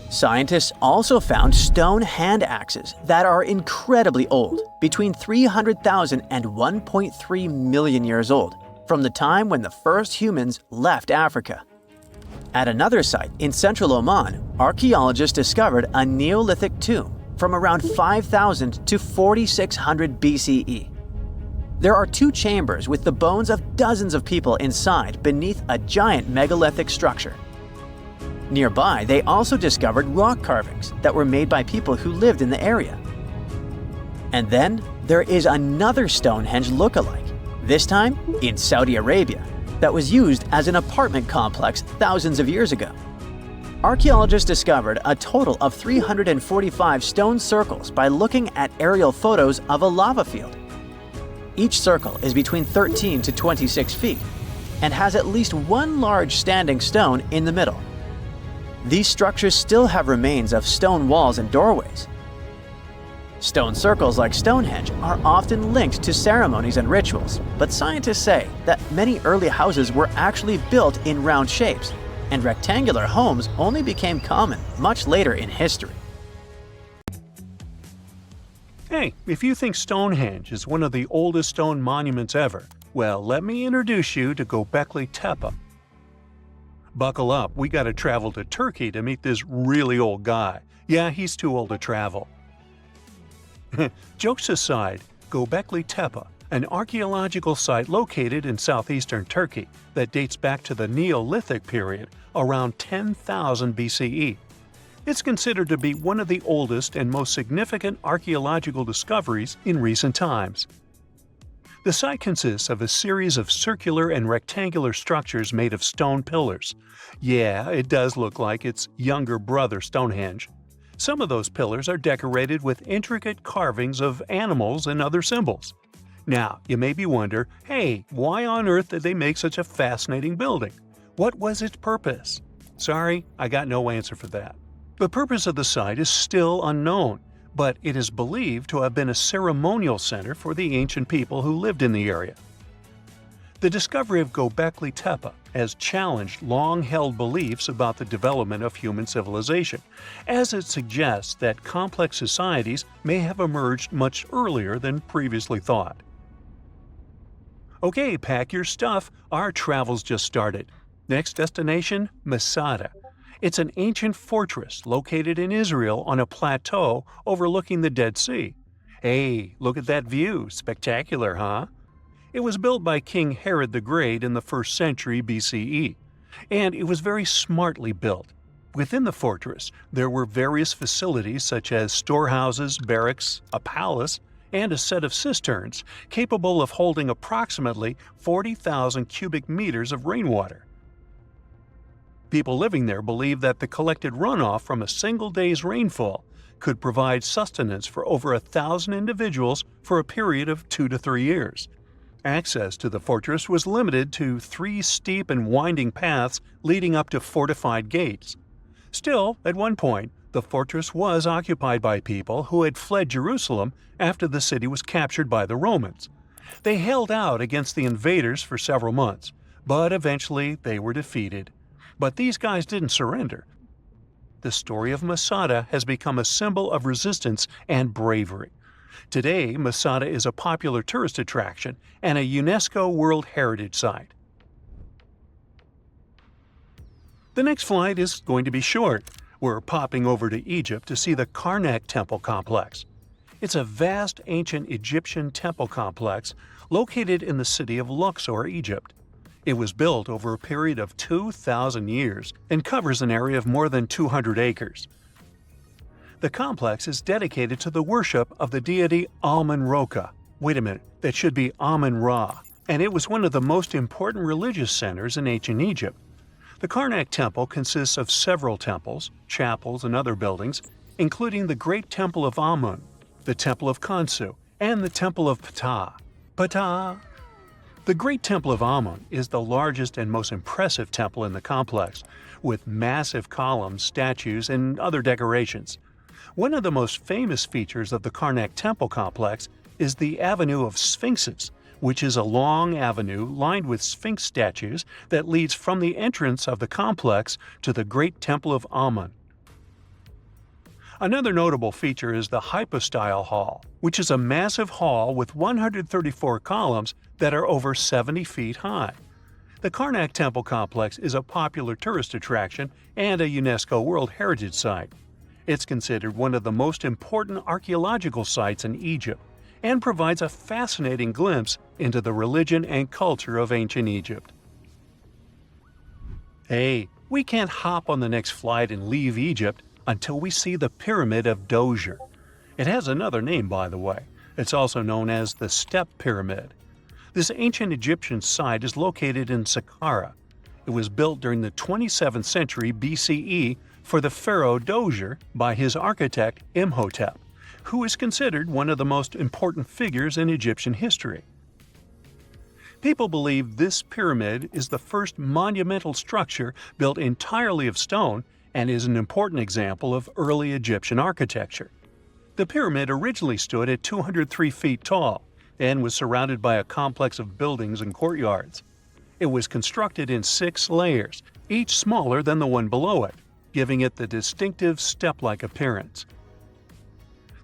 Scientists also found stone hand axes that are incredibly old, between 300,000 and 1.3 million years old, from the time when the first humans left Africa. At another site in central Oman, archaeologists discovered a Neolithic tomb from around 5,000 to 4,600 BCE. There are 2 chambers with the bones of dozens of people inside beneath a giant megalithic structure. Nearby, they also discovered rock carvings that were made by people who lived in the area. And then there is another Stonehenge look-alike, this time in Saudi Arabia, that was used as an apartment complex thousands of years ago. Archaeologists discovered a total of 345 stone circles by looking at aerial photos of a lava field. Each circle is between 13 to 26 feet and has at least one large standing stone in the middle. These structures still have remains of stone walls and doorways. Stone circles like Stonehenge are often linked to ceremonies and rituals, but scientists say that many early houses were actually built in round shapes, and rectangular homes only became common much later in history. Hey, if you think Stonehenge is one of the oldest stone monuments ever, well, let me introduce you to Gobekli Tepe. Buckle up, we gotta travel to Turkey to meet this really old guy. Yeah, he's too old to travel. Jokes aside, Gobekli Tepe, an archaeological site located in southeastern Turkey that dates back to the Neolithic period, around 10,000 BCE. It's considered to be one of the oldest and most significant archaeological discoveries in recent times. The site consists of a series of circular and rectangular structures made of stone pillars. Yeah, it does look like its younger brother Stonehenge. Some of those pillars are decorated with intricate carvings of animals and other symbols. Now, you maybe wonder, hey, why on earth did they make such a fascinating building? What was its purpose? Sorry, I got no answer for that. The purpose of the site is still unknown, but it is believed to have been a ceremonial center for the ancient people who lived in the area. The discovery of Gobekli Tepe has challenged long-held beliefs about the development of human civilization, as it suggests that complex societies may have emerged much earlier than previously thought. Okay, pack your stuff, our travel's just started. Next destination, Masada. It's an ancient fortress located in Israel on a plateau overlooking the Dead Sea. Hey, look at that view, spectacular, huh? It was built by King Herod the Great in the 1st century BCE, and it was very smartly built. Within the fortress, there were various facilities such as storehouses, barracks, a palace, and a set of cisterns capable of holding approximately 40,000 cubic meters of rainwater. People living there believed that the collected runoff from a single day's rainfall could provide sustenance for over 1,000 individuals for a period of 2 to 3 years. Access to the fortress was limited to 3 steep and winding paths leading up to fortified gates. Still, at one point, the fortress was occupied by people who had fled Jerusalem after the city was captured by the Romans. They held out against the invaders for several months, but eventually they were defeated. But these guys didn't surrender. The story of Masada has become a symbol of resistance and bravery. Today, Masada is a popular tourist attraction and a UNESCO World Heritage Site. The next flight is going to be short. We're popping over to Egypt to see the Karnak Temple Complex. It's a vast ancient Egyptian temple complex located in the city of Luxor, Egypt. It was built over a period of 2,000 years and covers an area of more than 200 acres. The complex is dedicated to the worship of the deity Amun-Roka. Wait a minute, that should be Amun-Ra. And it was one of the most important religious centers in ancient Egypt, The Karnak Temple consists of several temples, chapels, and other buildings, including the Great Temple of Amun, the Temple of Khonsu, and the Temple of Ptah. Ptah! The Great Temple of Amun is the largest and most impressive temple in the complex, with massive columns, statues, and other decorations. One of the most famous features of the Karnak Temple complex is the Avenue of Sphinxes, which is a long avenue lined with Sphinx statues that leads from the entrance of the complex to the Great Temple of Amun. Another notable feature is the Hypostyle Hall, which is a massive hall with 134 columns that are over 70 feet high. The Karnak Temple complex is a popular tourist attraction and a UNESCO World Heritage Site. It's considered one of the most important archaeological sites in Egypt and provides a fascinating glimpse into the religion and culture of ancient Egypt. Hey, we can't hop on the next flight and leave Egypt until we see the Pyramid of Djoser. It has another name, by the way. It's also known as the Step Pyramid. This ancient Egyptian site is located in Saqqara. It was built during the 27th century BCE for the pharaoh Djoser by his architect Imhotep, who is considered one of the most important figures in Egyptian history. People believe this pyramid is the first monumental structure built entirely of stone and is an important example of early Egyptian architecture. The pyramid originally stood at 203 feet tall and was surrounded by a complex of buildings and courtyards. It was constructed in 6 layers, each smaller than the one below it, giving it the distinctive step-like appearance.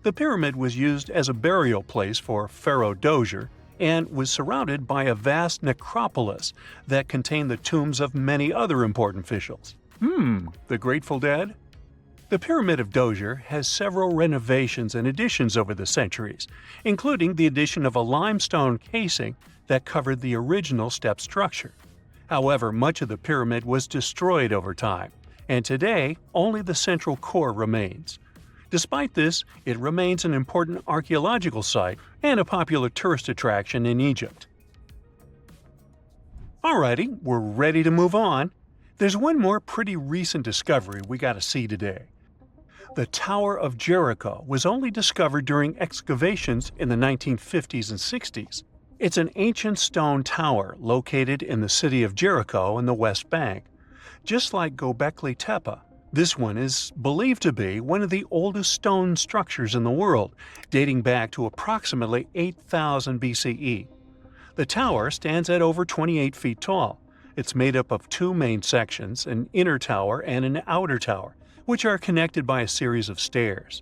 The pyramid was used as a burial place for Pharaoh Djoser and was surrounded by a vast necropolis that contained the tombs of many other important officials. The Grateful Dead? The Pyramid of Djoser has several renovations and additions over the centuries, including the addition of a limestone casing that covered the original step structure. However, much of the pyramid was destroyed over time, and today only the central core remains. Despite this, it remains an important archaeological site and a popular tourist attraction in Egypt. Alrighty, we're ready to move on. There's one more pretty recent discovery we gotta see today. The Tower of Jericho was only discovered during excavations in the 1950s and 60s. It's an ancient stone tower located in the city of Jericho in the West Bank. Just like Gobekli Tepe, this one is believed to be one of the oldest stone structures in the world, dating back to approximately 8000 BCE. The tower stands at over 28 feet tall. It's made up of 2 main sections, an inner tower and an outer tower, which are connected by a series of stairs.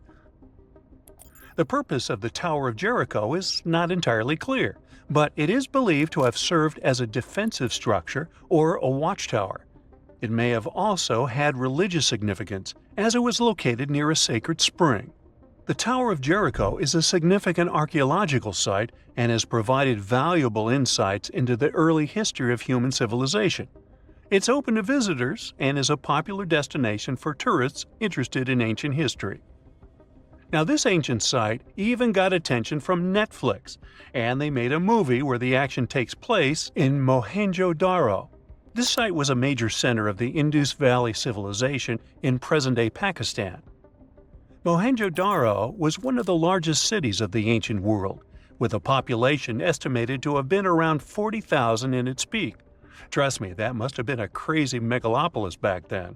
The purpose of the Tower of Jericho is not entirely clear, but it is believed to have served as a defensive structure or a watchtower. It may have also had religious significance, as it was located near a sacred spring. The Tower of Jericho is a significant archaeological site and has provided valuable insights into the early history of human civilization. It's open to visitors and is a popular destination for tourists interested in ancient history. Now, this ancient site even got attention from Netflix, and they made a movie where the action takes place in Mohenjo-Daro. This site was a major center of the Indus Valley civilization in present-day Pakistan. Mohenjo-Daro was one of the largest cities of the ancient world, with a population estimated to have been around 40,000 in its peak. Trust me, that must have been a crazy megalopolis back then.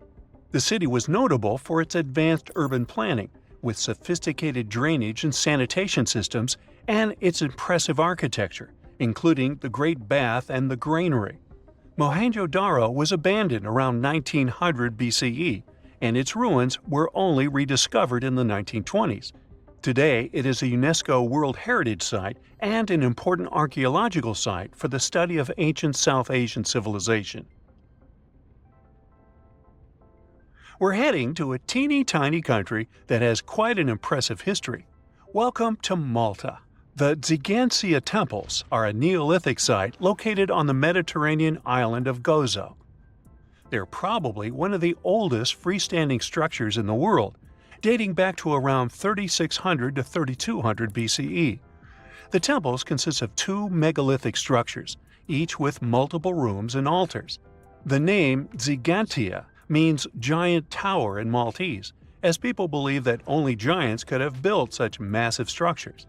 The city was notable for its advanced urban planning, with sophisticated drainage and sanitation systems, and its impressive architecture, including the Great Bath and the Granary. Mohenjo-Daro was abandoned around 1900 BCE, and its ruins were only rediscovered in the 1920s. Today, it is a UNESCO World Heritage Site and an important archaeological site for the study of ancient South Asian civilization. We're heading to a teeny-tiny country that has quite an impressive history. Welcome to Malta. The Xigantia Temples are a Neolithic site located on the Mediterranean island of Gozo. They're probably one of the oldest freestanding structures in the world, dating back to around 3600 to 3200 BCE. The temples consist of 2 megalithic structures, each with multiple rooms and altars. The name Gigantea means giant tower in Maltese, as people believe that only giants could have built such massive structures.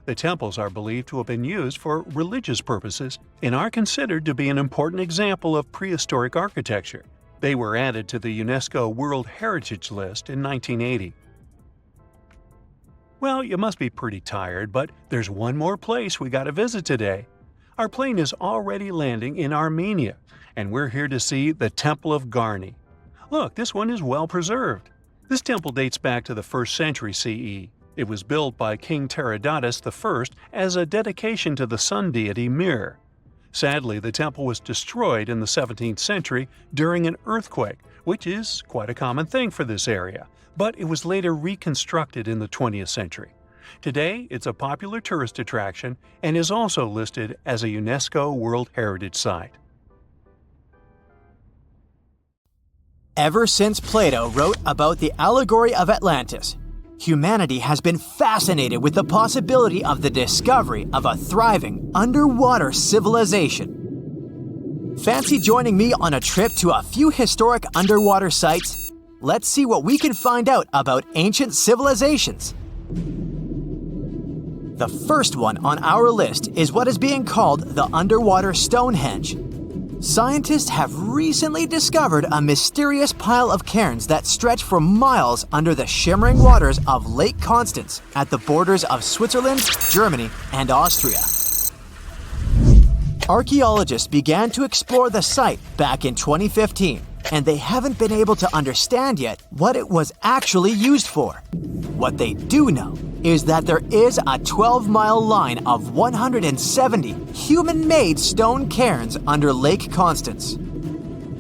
The temples are believed to have been used for religious purposes and are considered to be an important example of prehistoric architecture. They were added to the UNESCO World Heritage List in 1980. Well, you must be pretty tired, but there's one more place we gotta visit today. Our plane is already landing in Armenia, and we're here to see the Temple of Garni. Look, this one is well preserved. This temple dates back to the 1st century CE. It was built by King Tiridates I as a dedication to the sun deity Mir. Sadly, the temple was destroyed in the 17th century during an earthquake, which is quite a common thing for this area, but it was later reconstructed in the 20th century. Today, it's a popular tourist attraction and is also listed as a UNESCO World Heritage Site. Ever since Plato wrote about the allegory of Atlantis, humanity has been fascinated with the possibility of the discovery of a thriving underwater civilization. Fancy joining me on a trip to a few historic underwater sites? Let's see what we can find out about ancient civilizations. The first one on our list is what is being called the underwater Stonehenge. Scientists have recently discovered a mysterious pile of cairns that stretch for miles under the shimmering waters of Lake Constance at the borders of Switzerland, Germany, and Austria. Archaeologists began to explore the site back in 2015, and they haven't been able to understand yet what it was actually used for. What they do know is that there is a 12-mile line of 170 human-made stone cairns under Lake Constance.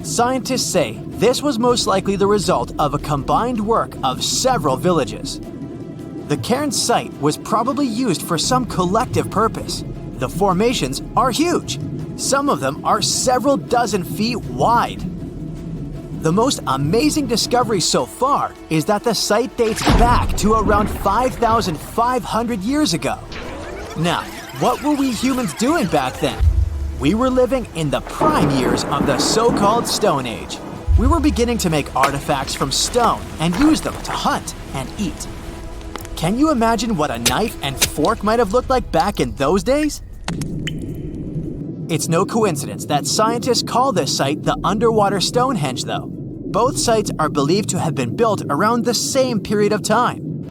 Scientists say this was most likely the result of a combined work of several villages. The cairn site was probably used for some collective purpose. The formations are huge. Some of them are several dozen feet wide. The most amazing discovery so far is that the site dates back to around 5,500 years ago. Now, what were we humans doing back then? We were living in the prime years of the so-called Stone Age. We were beginning to make artifacts from stone and use them to hunt and eat. Can you imagine what a knife and fork might have looked like back in those days? It's no coincidence that scientists call this site the underwater Stonehenge, though. Both sites are believed to have been built around the same period of time.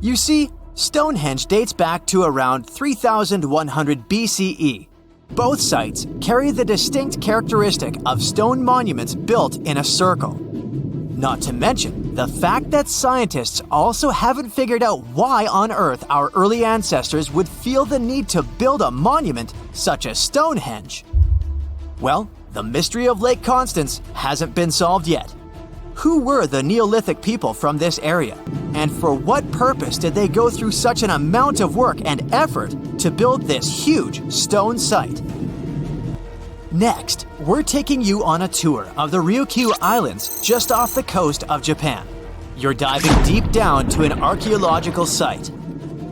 You see, Stonehenge dates back to around 3100 BCE. Both sites carry the distinct characteristic of stone monuments built in a circle. Not to mention the fact that scientists also haven't figured out why on Earth our early ancestors would feel the need to build a monument such as Stonehenge. Well, the mystery of Lake Constance hasn't been solved yet. Who were the Neolithic people from this area? And for what purpose did they go through such an amount of work and effort to build this huge stone site? Next, we're taking you on a tour of the Ryukyu Islands just off the coast of Japan. You're diving deep down to an archaeological site.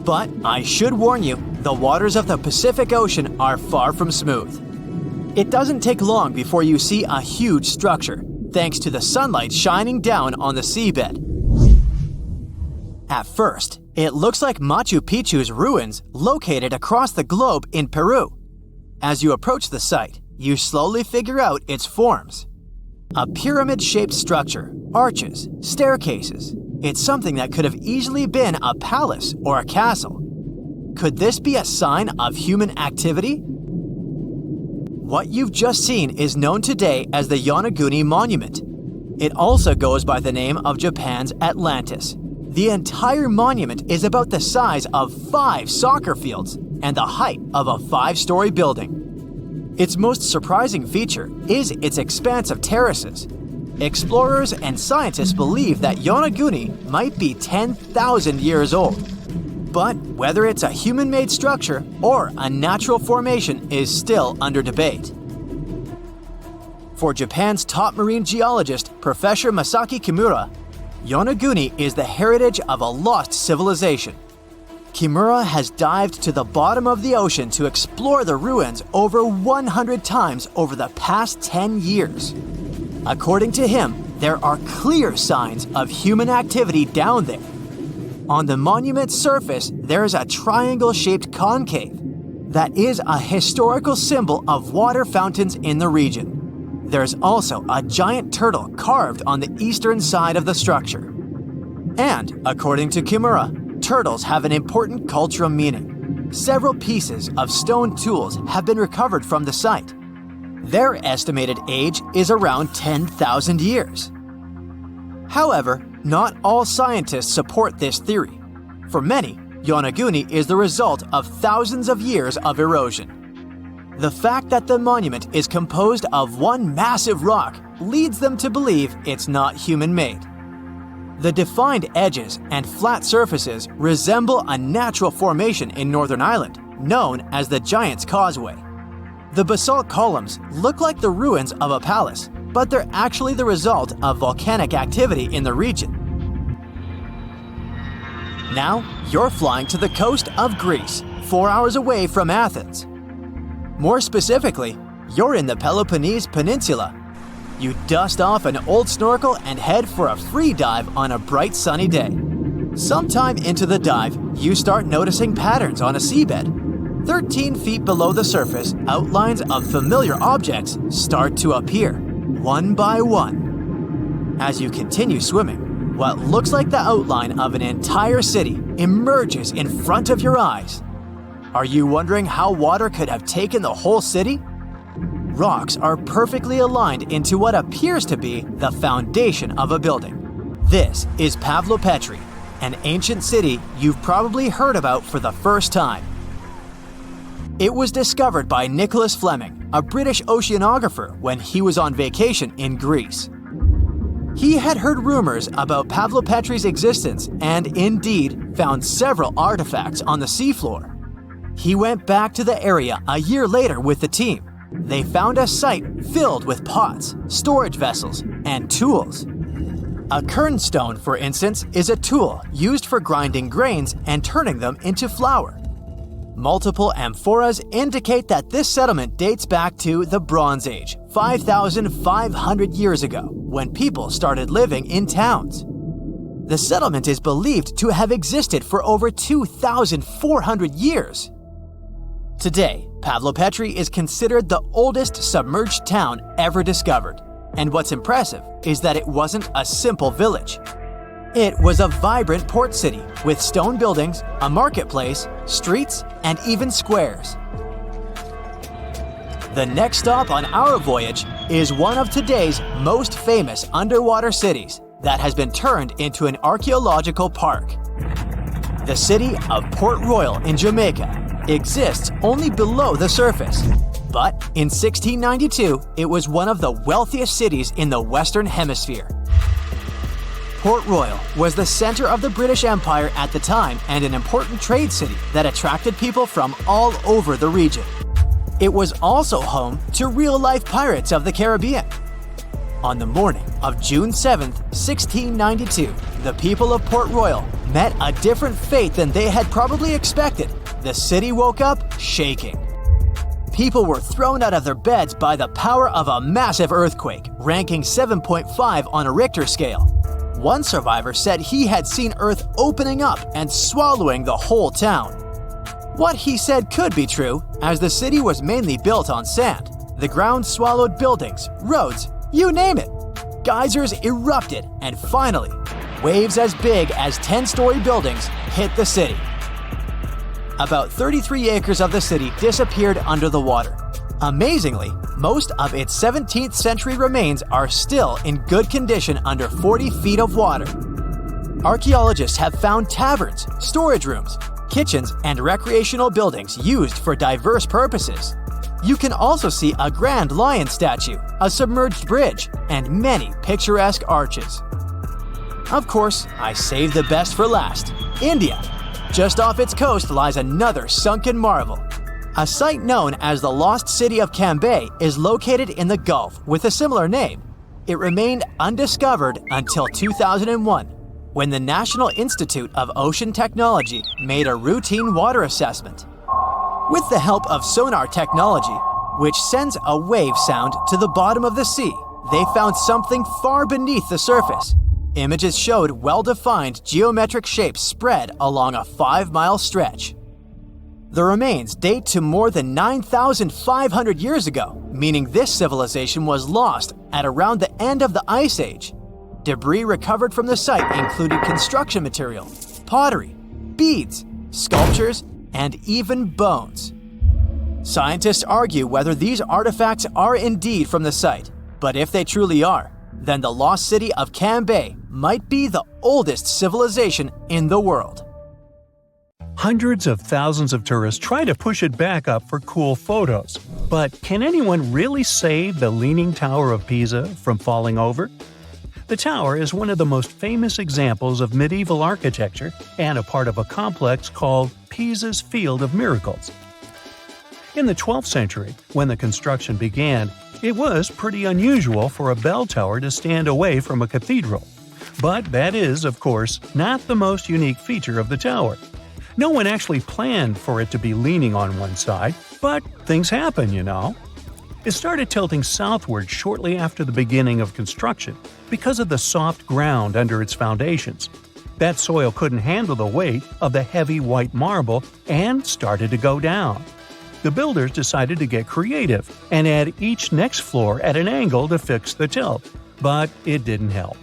But I should warn you, the waters of the Pacific Ocean are far from smooth. It doesn't take long before you see a huge structure, thanks to the sunlight shining down on the seabed. At first, it looks like Machu Picchu's ruins located across the globe in Peru. As you approach the site, you slowly figure out its forms. A pyramid-shaped structure, arches, staircases. It's something that could have easily been a palace or a castle. Could this be a sign of human activity? What you've just seen is known today as the Yonaguni Monument. It also goes by the name of Japan's Atlantis. The entire monument is about the size of 5 soccer fields and the height of a 5-story building. Its most surprising feature is its expanse of terraces. Explorers and scientists believe that Yonaguni might be 10,000 years old. But whether it's a human-made structure or a natural formation is still under debate. For Japan's top marine geologist, Professor Masaki Kimura, Yonaguni is the heritage of a lost civilization. Kimura has dived to the bottom of the ocean to explore the ruins over 100 times over the past 10 years. According to him, there are clear signs of human activity down there. On the monument's surface, there is a triangle-shaped concave that is a historical symbol of water fountains in the region. There's also a giant turtle carved on the eastern side of the structure. And, according to Kimura, turtles have an important cultural meaning. Several pieces of stone tools have been recovered from the site. Their estimated age is around 10,000 years. However, not all scientists support this theory. For many, Yonaguni is the result of thousands of years of erosion. The fact that the monument is composed of one massive rock leads them to believe it's not human-made. The defined edges and flat surfaces resemble a natural formation in Northern Ireland, known as the Giant's Causeway. The basalt columns look like the ruins of a palace, but they're actually the result of volcanic activity in the region. Now, you're flying to the coast of Greece, 4 hours away from Athens. More specifically, you're in the Peloponnese Peninsula. You dust off an old snorkel and head for a free dive on a bright sunny day. Sometime into the dive, you start noticing patterns on a seabed. 13 feet below the surface, outlines of familiar objects start to appear, one by one. As you continue swimming, what looks like the outline of an entire city emerges in front of your eyes. Are you wondering how water could have taken the whole city? Rocks are perfectly aligned into what appears to be the foundation of a building. This is Pavlopetri, an ancient city you've probably heard about for the first time. It was discovered by Nicholas Fleming, a British oceanographer, when he was on vacation in Greece. He had heard rumors about Pavlopetri's existence and indeed found several artifacts on the seafloor. He went back to the area a year later with the team. They found a site filled with pots, storage vessels, and tools. A kernstone, for instance, is a tool used for grinding grains and turning them into flour. Multiple amphoras indicate that this settlement dates back to the Bronze Age, 5,500 years ago, when people started living in towns. The settlement is believed to have existed for over 2,400 years. Today, Pavlopetri is considered the oldest submerged town ever discovered, and what's impressive is that it wasn't a simple village. It was a vibrant port city with stone buildings, a marketplace, streets, and even squares. The next stop on our voyage is one of today's most famous underwater cities that has been turned into an archaeological park. The city of Port Royal in Jamaica exists only below the surface, but in 1692 it was one of the wealthiest cities in the Western Hemisphere. Port Royal was the center of the British Empire at the time and an important trade city that attracted people from all over the region. It was also home to real-life pirates of the Caribbean. On the morning of June 7, 1692, the people of Port Royal met a different fate than they had probably expected. The city woke up shaking. People were thrown out of their beds by the power of a massive earthquake, ranking 7.5 on a Richter scale. One survivor said he had seen Earth opening up and swallowing the whole town. What he said could be true, as the city was mainly built on sand. The ground swallowed buildings, roads, you name it. Geysers erupted, and finally, waves as big as 10-story buildings hit the city. About 33 acres of the city disappeared under the water. Amazingly, most of its 17th century remains are still in good condition under 40 feet of water. Archaeologists have found taverns, storage rooms, kitchens, and recreational buildings used for diverse purposes. You can also see a grand lion statue, a submerged bridge, and many picturesque arches. Of course, I saved the best for last: India. Just off its coast lies another sunken marvel. A site known as the Lost City of Cambay is located in the Gulf with a similar name. It remained undiscovered until 2001, when the National Institute of Ocean Technology made a routine water assessment. With the help of sonar technology, which sends a wave sound to the bottom of the sea, they found something far beneath the surface. Images showed well-defined geometric shapes spread along a 5-mile stretch. The remains date to more than 9,500 years ago, meaning this civilization was lost at around the end of the Ice Age. Debris recovered from the site included construction material, pottery, beads, sculptures, and even bones. Scientists argue whether these artifacts are indeed from the site, but if they truly are, then the lost city of Cambay might be the oldest civilization in the world. Hundreds of thousands of tourists try to push it back up for cool photos. But can anyone really save the Leaning Tower of Pisa from falling over? The tower is one of the most famous examples of medieval architecture and a part of a complex called Pisa's Field of Miracles. In the 12th century, when the construction began, it was pretty unusual for a bell tower to stand away from a cathedral. But that is, of course, not the most unique feature of the tower. No one actually planned for it to be leaning on one side, but things happen, you know. It started tilting southward shortly after the beginning of construction because of the soft ground under its foundations. That soil couldn't handle the weight of the heavy white marble and started to go down. The builders decided to get creative and add each next floor at an angle to fix the tilt, but it didn't help.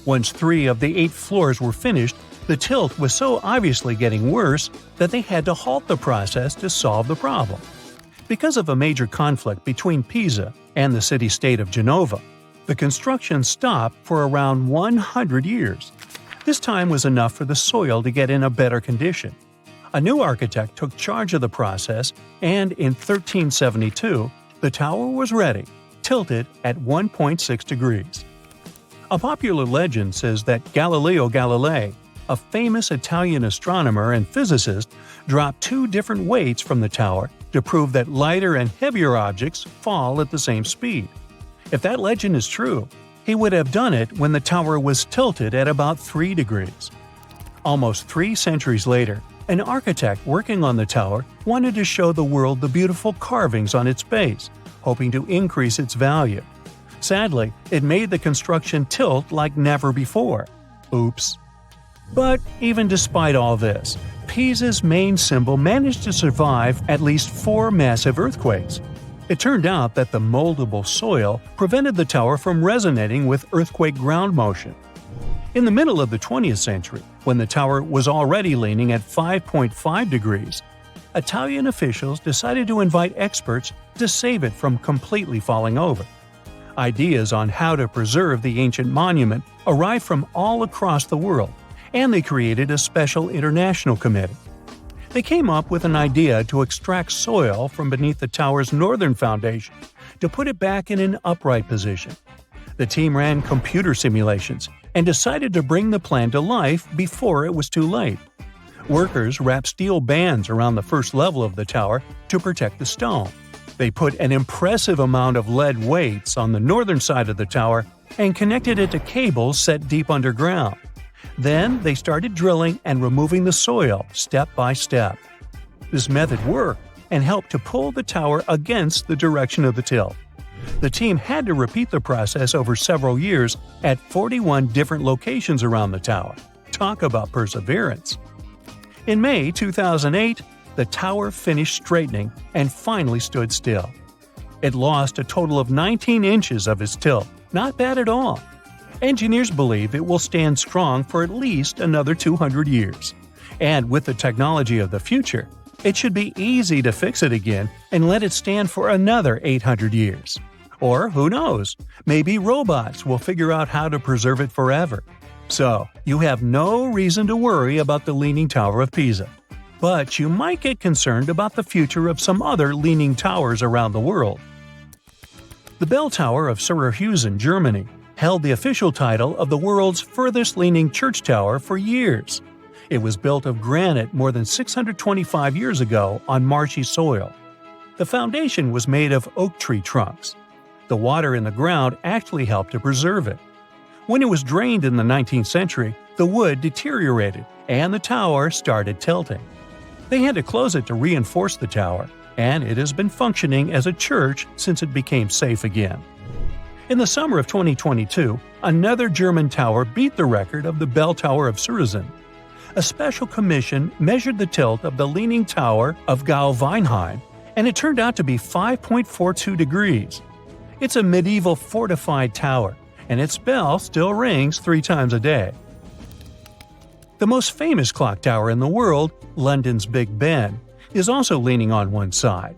Once 3 of the 8 floors were finished, the tilt was so obviously getting worse that they had to halt the process to solve the problem. Because of a major conflict between Pisa and the city-state of Genova, the construction stopped for around 100 years. This time was enough for the soil to get in a better condition. A new architect took charge of the process, and in 1372, the tower was ready, tilted at 1.6 degrees. A popular legend says that Galileo Galilei, a famous Italian astronomer and physicist, dropped 2 different weights from the tower to prove that lighter and heavier objects fall at the same speed. If that legend is true, he would have done it when the tower was tilted at about 3 degrees. Almost 3 centuries later, an architect working on the tower wanted to show the world the beautiful carvings on its base, hoping to increase its value. Sadly, it made the construction tilt like never before. Oops. But even despite all this, Pisa's main symbol managed to survive at least 4 massive earthquakes. It turned out that the moldable soil prevented the tower from resonating with earthquake ground motion. In the middle of the 20th century, when the tower was already leaning at 5.5 degrees, Italian officials decided to invite experts to save it from completely falling over. Ideas on how to preserve the ancient monument arrived from all across the world, and they created a special international committee. They came up with an idea to extract soil from beneath the tower's northern foundation to put it back in an upright position. The team ran computer simulations and decided to bring the plan to life before it was too late. Workers wrapped steel bands around the first level of the tower to protect the stone. They put an impressive amount of lead weights on the northern side of the tower and connected it to cables set deep underground. Then they started drilling and removing the soil step by step. This method worked and helped to pull the tower against the direction of the tilt. The team had to repeat the process over several years at 41 different locations around the tower. Talk about perseverance. In May 2008, the tower finished straightening and finally stood still. It lost a total of 19 inches of its tilt. Not bad at all. Engineers believe it will stand strong for at least another 200 years. And with the technology of the future, it should be easy to fix it again and let it stand for another 800 years. Or who knows, maybe robots will figure out how to preserve it forever. So, you have no reason to worry about the Leaning Tower of Pisa. But you might get concerned about the future of some other leaning towers around the world. The bell tower of Sahara, Germany, held the official title of the world's furthest leaning church tower for years. It was built of granite more than 625 years ago on marshy soil. The foundation was made of oak tree trunks. The water in the ground actually helped to preserve it. When it was drained in the 19th century, the wood deteriorated and the tower started tilting. They had to close it to reinforce the tower, and it has been functioning as a church since it became safe again. In the summer of 2022, another German tower beat the record of the bell tower of Surzin. A special commission measured the tilt of the leaning tower of Gau-Weinheim, and it turned out to be 5.42 degrees. It's a medieval fortified tower, and its bell still rings 3 times a day. The most famous clock tower in the world, London's Big Ben, is also leaning on one side.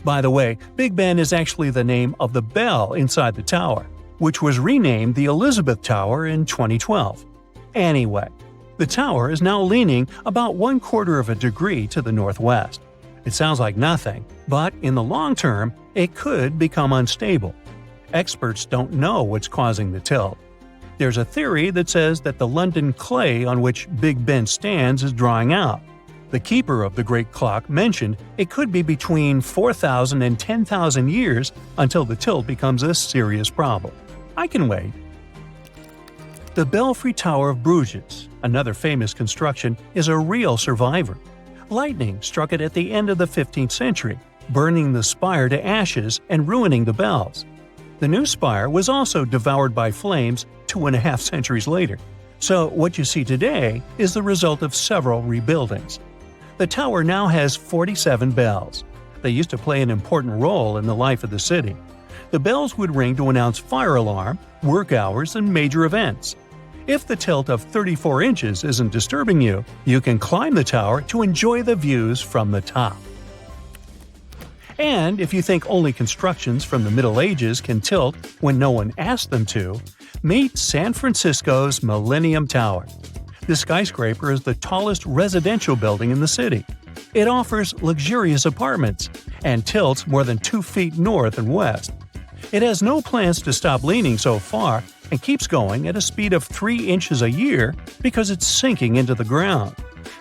By the way, Big Ben is actually the name of the bell inside the tower, which was renamed the Elizabeth Tower in 2012. Anyway, the tower is now leaning about 1/4 of a degree to the northwest. It sounds like nothing, but in the long term, it could become unstable. Experts don't know what's causing the tilt. There's a theory that says that the London clay on which Big Ben stands is drying out. The keeper of the great clock mentioned it could be between 4,000 and 10,000 years until the tilt becomes a serious problem. I can wait. The Belfry Tower of Bruges, another famous construction, is a real survivor. Lightning struck it at the end of the 15th century, burning the spire to ashes and ruining the bells. The new spire was also devoured by flames 2.5 centuries later. So what you see today is the result of several rebuildings. The tower now has 47 bells. They used to play an important role in the life of the city. The bells would ring to announce fire alarm, work hours, and major events. If the tilt of 34 inches isn't disturbing you, you can climb the tower to enjoy the views from the top. And if you think only constructions from the Middle Ages can tilt when no one asked them to, meet San Francisco's Millennium Tower. The skyscraper is the tallest residential building in the city. It offers luxurious apartments and tilts more than 2 feet north and west. It has no plans to stop leaning so far and keeps going at a speed of 3 inches a year because it's sinking into the ground.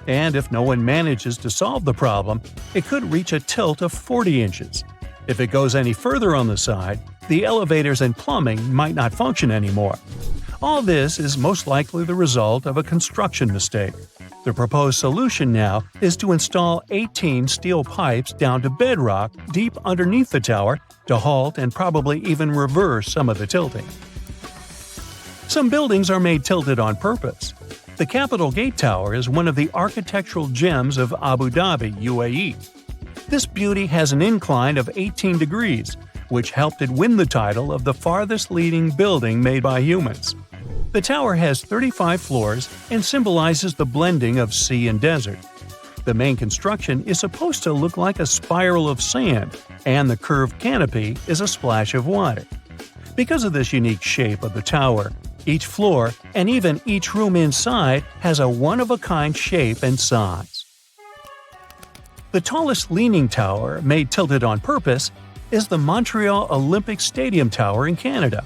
And if no one manages to solve the problem, it could reach a tilt of 40 inches. If it goes any further on the side, the elevators and plumbing might not function anymore. All this is most likely the result of a construction mistake. The proposed solution now is to install 18 steel pipes down to bedrock deep underneath the tower to halt and probably even reverse some of the tilting. Some buildings are made tilted on purpose. The Capitol Gate Tower is one of the architectural gems of Abu Dhabi, UAE. This beauty has an incline of 18 degrees, which helped it win the title of the farthest leading building made by humans. The tower has 35 floors and symbolizes the blending of sea and desert. The main construction is supposed to look like a spiral of sand, and the curved canopy is a splash of water. Because of this unique shape of the tower, each floor and even each room inside has a one-of-a-kind shape and size. The tallest leaning tower, made tilted on purpose, is the Montreal Olympic Stadium Tower in Canada.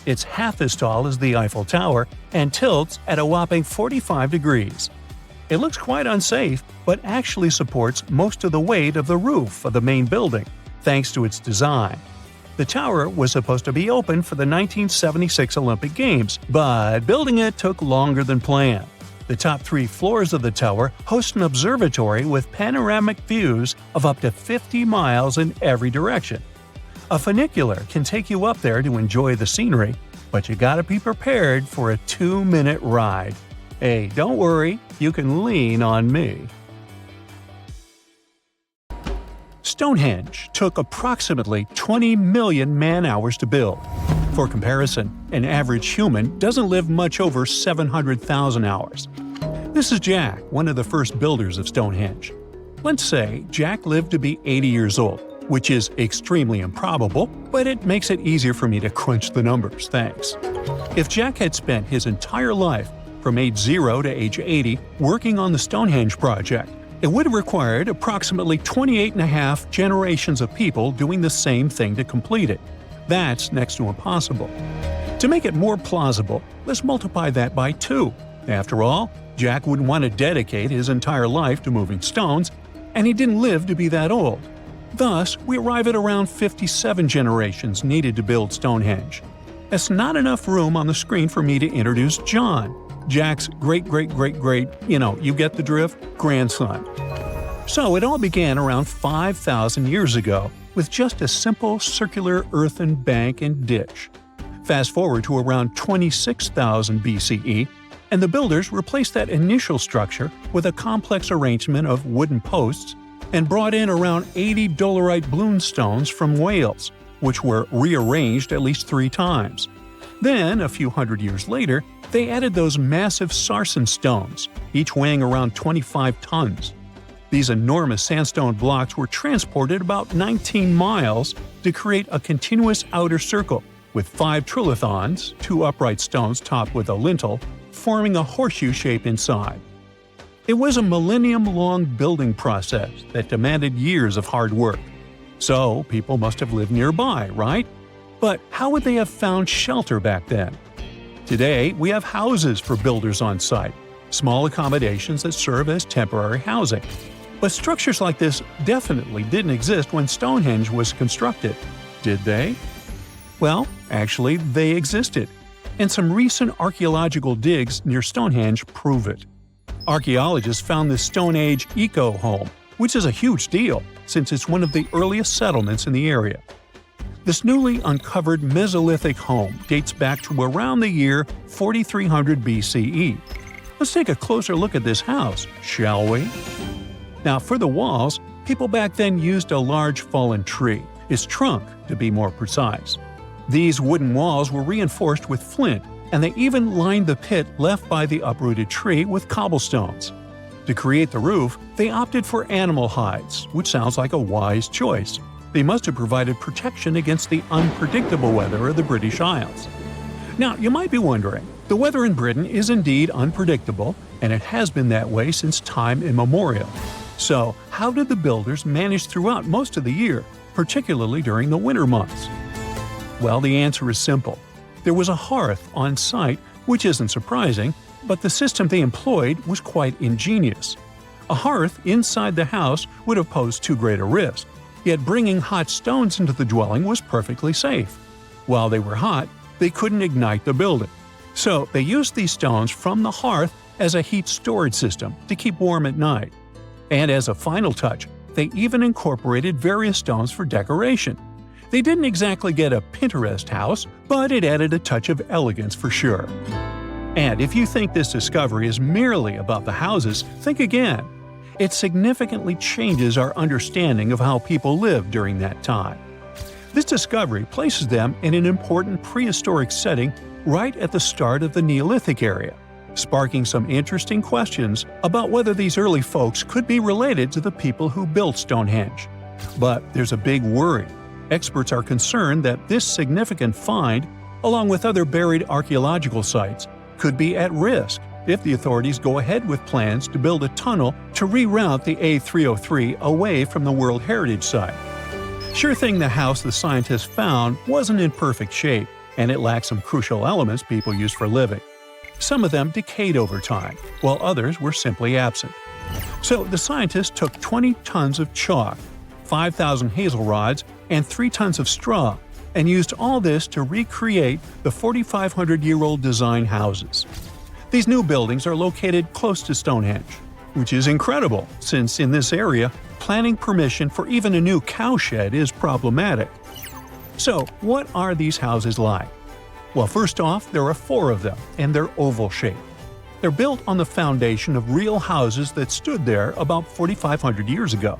It's half as tall as the Eiffel Tower and tilts at a whopping 45 degrees. It looks quite unsafe, but actually supports most of the weight of the roof of the main building, thanks to its design. The tower was supposed to be open for the 1976 Olympic Games, but building it took longer than planned. The top 3 floors of the tower host an observatory with panoramic views of up to 50 miles in every direction. A funicular can take you up there to enjoy the scenery, but you gotta be prepared for a 2-minute ride. Hey, don't worry, you can lean on me. Stonehenge took approximately 20 million man-hours to build. For comparison, an average human doesn't live much over 700,000 hours. This is Jack, one of the first builders of Stonehenge. Let's say Jack lived to be 80 years old, which is extremely improbable, but it makes it easier for me to crunch the numbers, thanks. If Jack had spent his entire life, from age 0 to age 80, working on the Stonehenge project, it would have required approximately 28.5 generations of people doing the same thing to complete it. That's next to impossible. To make it more plausible, let's multiply that by 2. After all, Jack wouldn't want to dedicate his entire life to moving stones, and he didn't live to be that old. Thus, we arrive at around 57 generations needed to build Stonehenge. That's not enough room on the screen for me to introduce John, Jack's great-great-great-great, you get the drift, grandson. So it all began around 5,000 years ago with just a simple circular earthen bank and ditch. Fast forward to around 26,000 BCE, and the builders replaced that initial structure with a complex arrangement of wooden posts and brought in around 80 dolerite bloom stones from Wales, which were rearranged at least 3 times. Then, a few hundred years later, they added those massive sarsen stones, each weighing around 25 tons. These enormous sandstone blocks were transported about 19 miles to create a continuous outer circle, with 5 trilithons, 2 upright stones topped with a lintel, forming a horseshoe shape inside. It was a millennium-long building process that demanded years of hard work. So, people must have lived nearby, right? But how would they have found shelter back then? Today, we have houses for builders on site, small accommodations that serve as temporary housing. But structures like this definitely didn't exist when Stonehenge was constructed. Did they? Well, actually, they existed. And some recent archaeological digs near Stonehenge prove it. Archaeologists found this Stone Age eco-home, which is a huge deal since it's one of the earliest settlements in the area. This newly uncovered Mesolithic home dates back to around the year 4300 BCE. Let's take a closer look at this house, shall we? Now, for the walls, people back then used a large fallen tree, its trunk to be more precise. These wooden walls were reinforced with flint, and they even lined the pit left by the uprooted tree with cobblestones. To create the roof, they opted for animal hides, which sounds like a wise choice. They must have provided protection against the unpredictable weather of the British Isles. Now, you might be wondering, the weather in Britain is indeed unpredictable, and it has been that way since time immemorial. So, how did the builders manage throughout most of the year, particularly during the winter months? Well, the answer is simple. There was a hearth on site, which isn't surprising, but the system they employed was quite ingenious. A hearth inside the house would have posed too great a risk, yet bringing hot stones into the dwelling was perfectly safe. While they were hot, they couldn't ignite the building. So they used these stones from the hearth as a heat storage system to keep warm at night. And as a final touch, they even incorporated various stones for decoration. They didn't exactly get a Pinterest house, but it added a touch of elegance for sure. And if you think this discovery is merely about the houses, think again. It significantly changes our understanding of how people lived during that time. This discovery places them in an important prehistoric setting right at the start of the Neolithic area, sparking some interesting questions about whether these early folks could be related to the people who built Stonehenge. But there's a big worry. Experts are concerned that this significant find, along with other buried archaeological sites, could be at risk if the authorities go ahead with plans to build a tunnel to reroute the A303 away from the World Heritage Site. Sure thing the house the scientists found wasn't in perfect shape, and it lacked some crucial elements people use for living. Some of them decayed over time, while others were simply absent. So the scientists took 20 tons of chalk, 5,000 hazel rods, and 3 tons of straw, and used all this to recreate the 4,500-year-old design houses. These new buildings are located close to Stonehenge, which is incredible since in this area, planning permission for even a new cowshed is problematic. So, what are these houses like? Well, first off, there are 4 of them, and they're oval-shaped. They're built on the foundation of real houses that stood there about 4,500 years ago,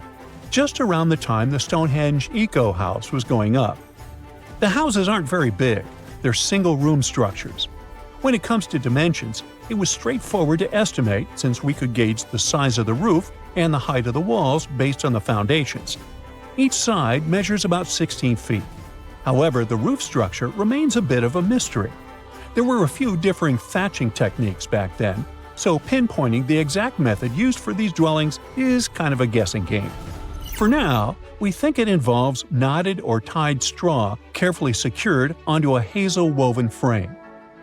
just around the time the Stonehenge Eco House was going up. The houses aren't very big, they're single-room structures. When it comes to dimensions, it was straightforward to estimate since we could gauge the size of the roof and the height of the walls based on the foundations. Each side measures about 16 feet. However, the roof structure remains a bit of a mystery. There were a few differing thatching techniques back then, so pinpointing the exact method used for these dwellings is kind of a guessing game. For now, we think it involves knotted or tied straw carefully secured onto a hazel-woven frame.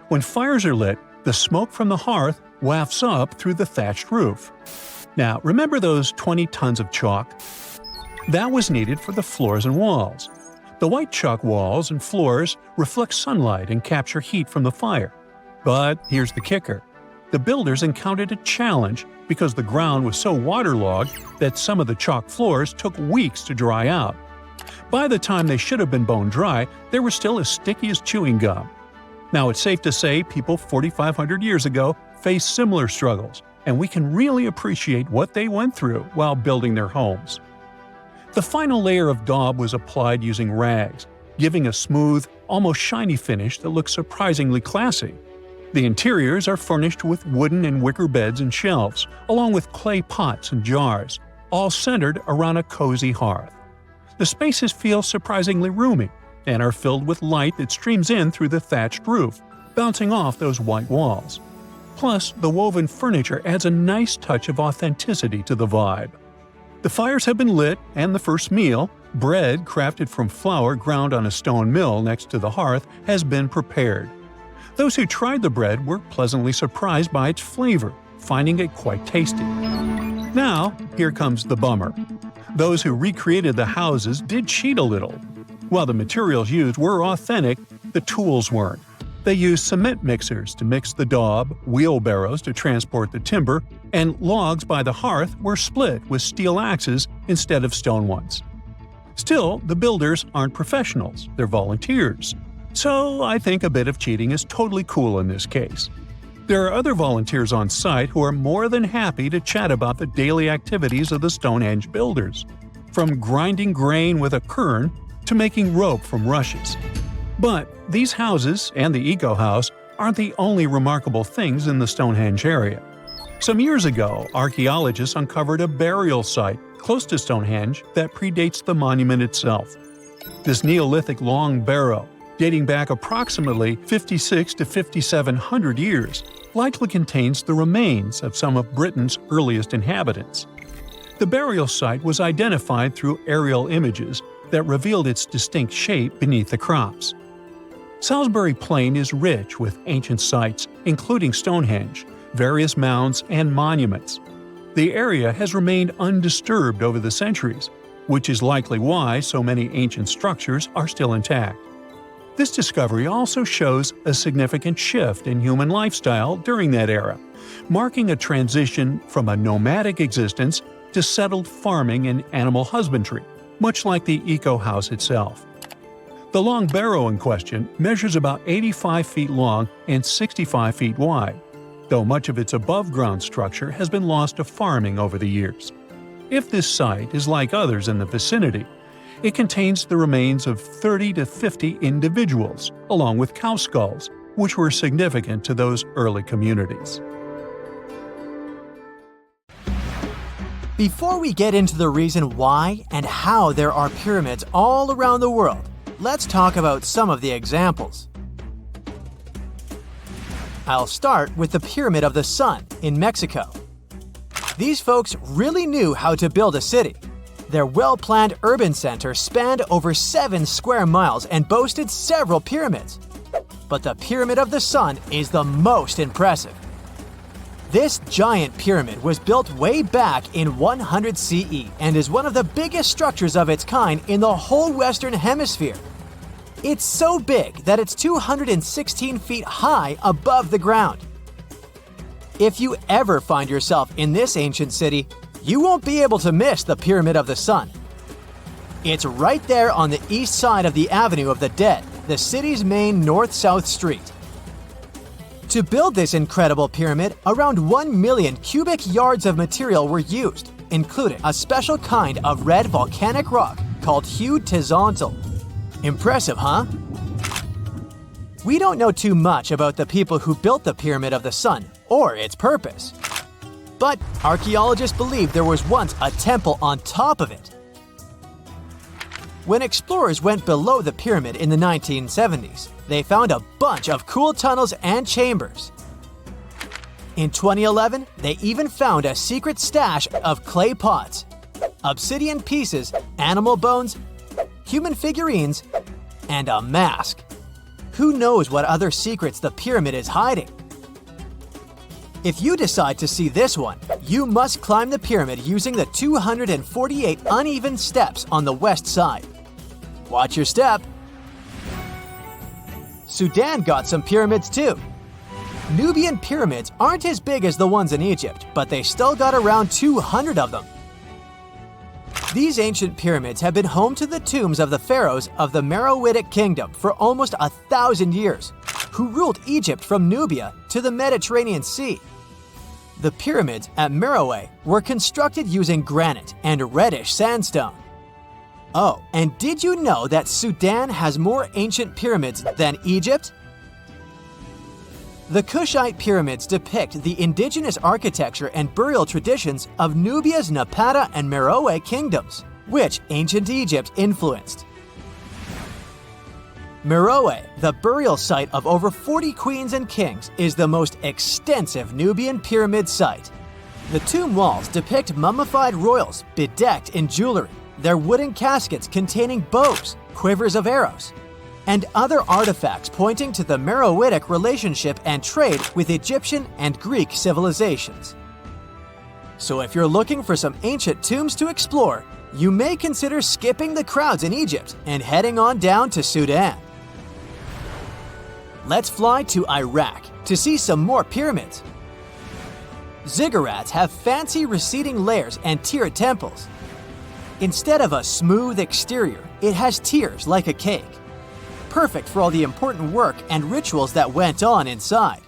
When fires are lit, the smoke from the hearth wafts up through the thatched roof. Now, remember those 20 tons of chalk? That was needed for the floors and walls. The white chalk walls and floors reflect sunlight and capture heat from the fire. But here's the kicker. The builders encountered a challenge because the ground was so waterlogged that some of the chalk floors took weeks to dry out. By the time they should have been bone dry, they were still as sticky as chewing gum. Now, it's safe to say people 4,500 years ago faced similar struggles, and we can really appreciate what they went through while building their homes. The final layer of daub was applied using rags, giving a smooth, almost shiny finish that looks surprisingly classy. The interiors are furnished with wooden and wicker beds and shelves, along with clay pots and jars, all centered around a cozy hearth. The spaces feel surprisingly roomy and are filled with light that streams in through the thatched roof, bouncing off those white walls. Plus, the woven furniture adds a nice touch of authenticity to the vibe. The fires have been lit, and the first meal, bread crafted from flour ground on a stone mill next to the hearth, has been prepared. Those who tried the bread were pleasantly surprised by its flavor, finding it quite tasty. Now, here comes the bummer. Those who recreated the houses did cheat a little. While the materials used were authentic, the tools weren't. They used cement mixers to mix the daub, wheelbarrows to transport the timber, and logs by the hearth were split with steel axes instead of stone ones. Still, the builders aren't professionals, they're volunteers. So I think a bit of cheating is totally cool in this case. There are other volunteers on site who are more than happy to chat about the daily activities of the Stonehenge builders, from grinding grain with a quern to making rope from rushes. But these houses and the Eco House aren't the only remarkable things in the Stonehenge area. Some years ago, archaeologists uncovered a burial site close to Stonehenge that predates the monument itself. This Neolithic long barrow, dating back approximately 56 to 5,700 years, likely contains the remains of some of Britain's earliest inhabitants. The burial site was identified through aerial images that revealed its distinct shape beneath the crops. Salisbury Plain is rich with ancient sites, including Stonehenge, various mounds, and monuments. The area has remained undisturbed over the centuries, which is likely why so many ancient structures are still intact. This discovery also shows a significant shift in human lifestyle during that era, marking a transition from a nomadic existence to settled farming and animal husbandry, much like the Eco House itself. The long barrow in question measures about 85 feet long and 65 feet wide, though much of its above-ground structure has been lost to farming over the years. If this site is like others in the vicinity, it contains the remains of 30 to 50 individuals, along with cow skulls, which were significant to those early communities. Before we get into the reason why and how there are pyramids all around the world, let's talk about some of the examples. I'll start with the Pyramid of the Sun in Mexico. These folks really knew how to build a city. Their well-planned urban center spanned over 7 square miles and boasted several pyramids. But the Pyramid of the Sun is the most impressive. This giant pyramid was built way back in 100 CE and is one of the biggest structures of its kind in the whole Western Hemisphere. It's so big that it's 216 feet high above the ground. If you ever find yourself in this ancient city, you won't be able to miss the Pyramid of the Sun. It's right there on the east side of the Avenue of the Dead, the city's main north-south street. To build this incredible pyramid, around 1 million cubic yards of material were used, including a special kind of red volcanic rock called hued tezontle. Impressive, huh? We don't know too much about the people who built the Pyramid of the Sun or its purpose. But archaeologists believe there was once a temple on top of it. When explorers went below the pyramid in the 1970s, they found a bunch of cool tunnels and chambers. In 2011, they even found a secret stash of clay pots, obsidian pieces, animal bones, human figurines, and a mask. Who knows what other secrets the pyramid is hiding? If you decide to see this one, you must climb the pyramid using the 248 uneven steps on the west side. Watch your step. Sudan got some pyramids too. Nubian pyramids aren't as big as the ones in Egypt, but they still got around 200 of them. These ancient pyramids have been home to the tombs of the pharaohs of the Meroitic kingdom for almost 1,000 years, who ruled Egypt from Nubia to the Mediterranean Sea. The pyramids at Meroe were constructed using granite and reddish sandstone. Oh, and did you know that Sudan has more ancient pyramids than Egypt? The Kushite pyramids depict the indigenous architecture and burial traditions of Nubia's Napata and Meroe kingdoms, which ancient Egypt influenced. Meroe, the burial site of over 40 queens and kings, is the most extensive Nubian pyramid site. The tomb walls depict mummified royals bedecked in jewelry, their wooden caskets containing bows, quivers of arrows, and other artifacts pointing to the Meroitic relationship and trade with Egyptian and Greek civilizations. So if you're looking for some ancient tombs to explore, you may consider skipping the crowds in Egypt and heading on down to Sudan. Let's fly to Iraq to see some more pyramids. Ziggurats have fancy receding layers and tiered temples. Instead of a smooth exterior, it has tiers like a cake, perfect for all the important work and rituals that went on inside.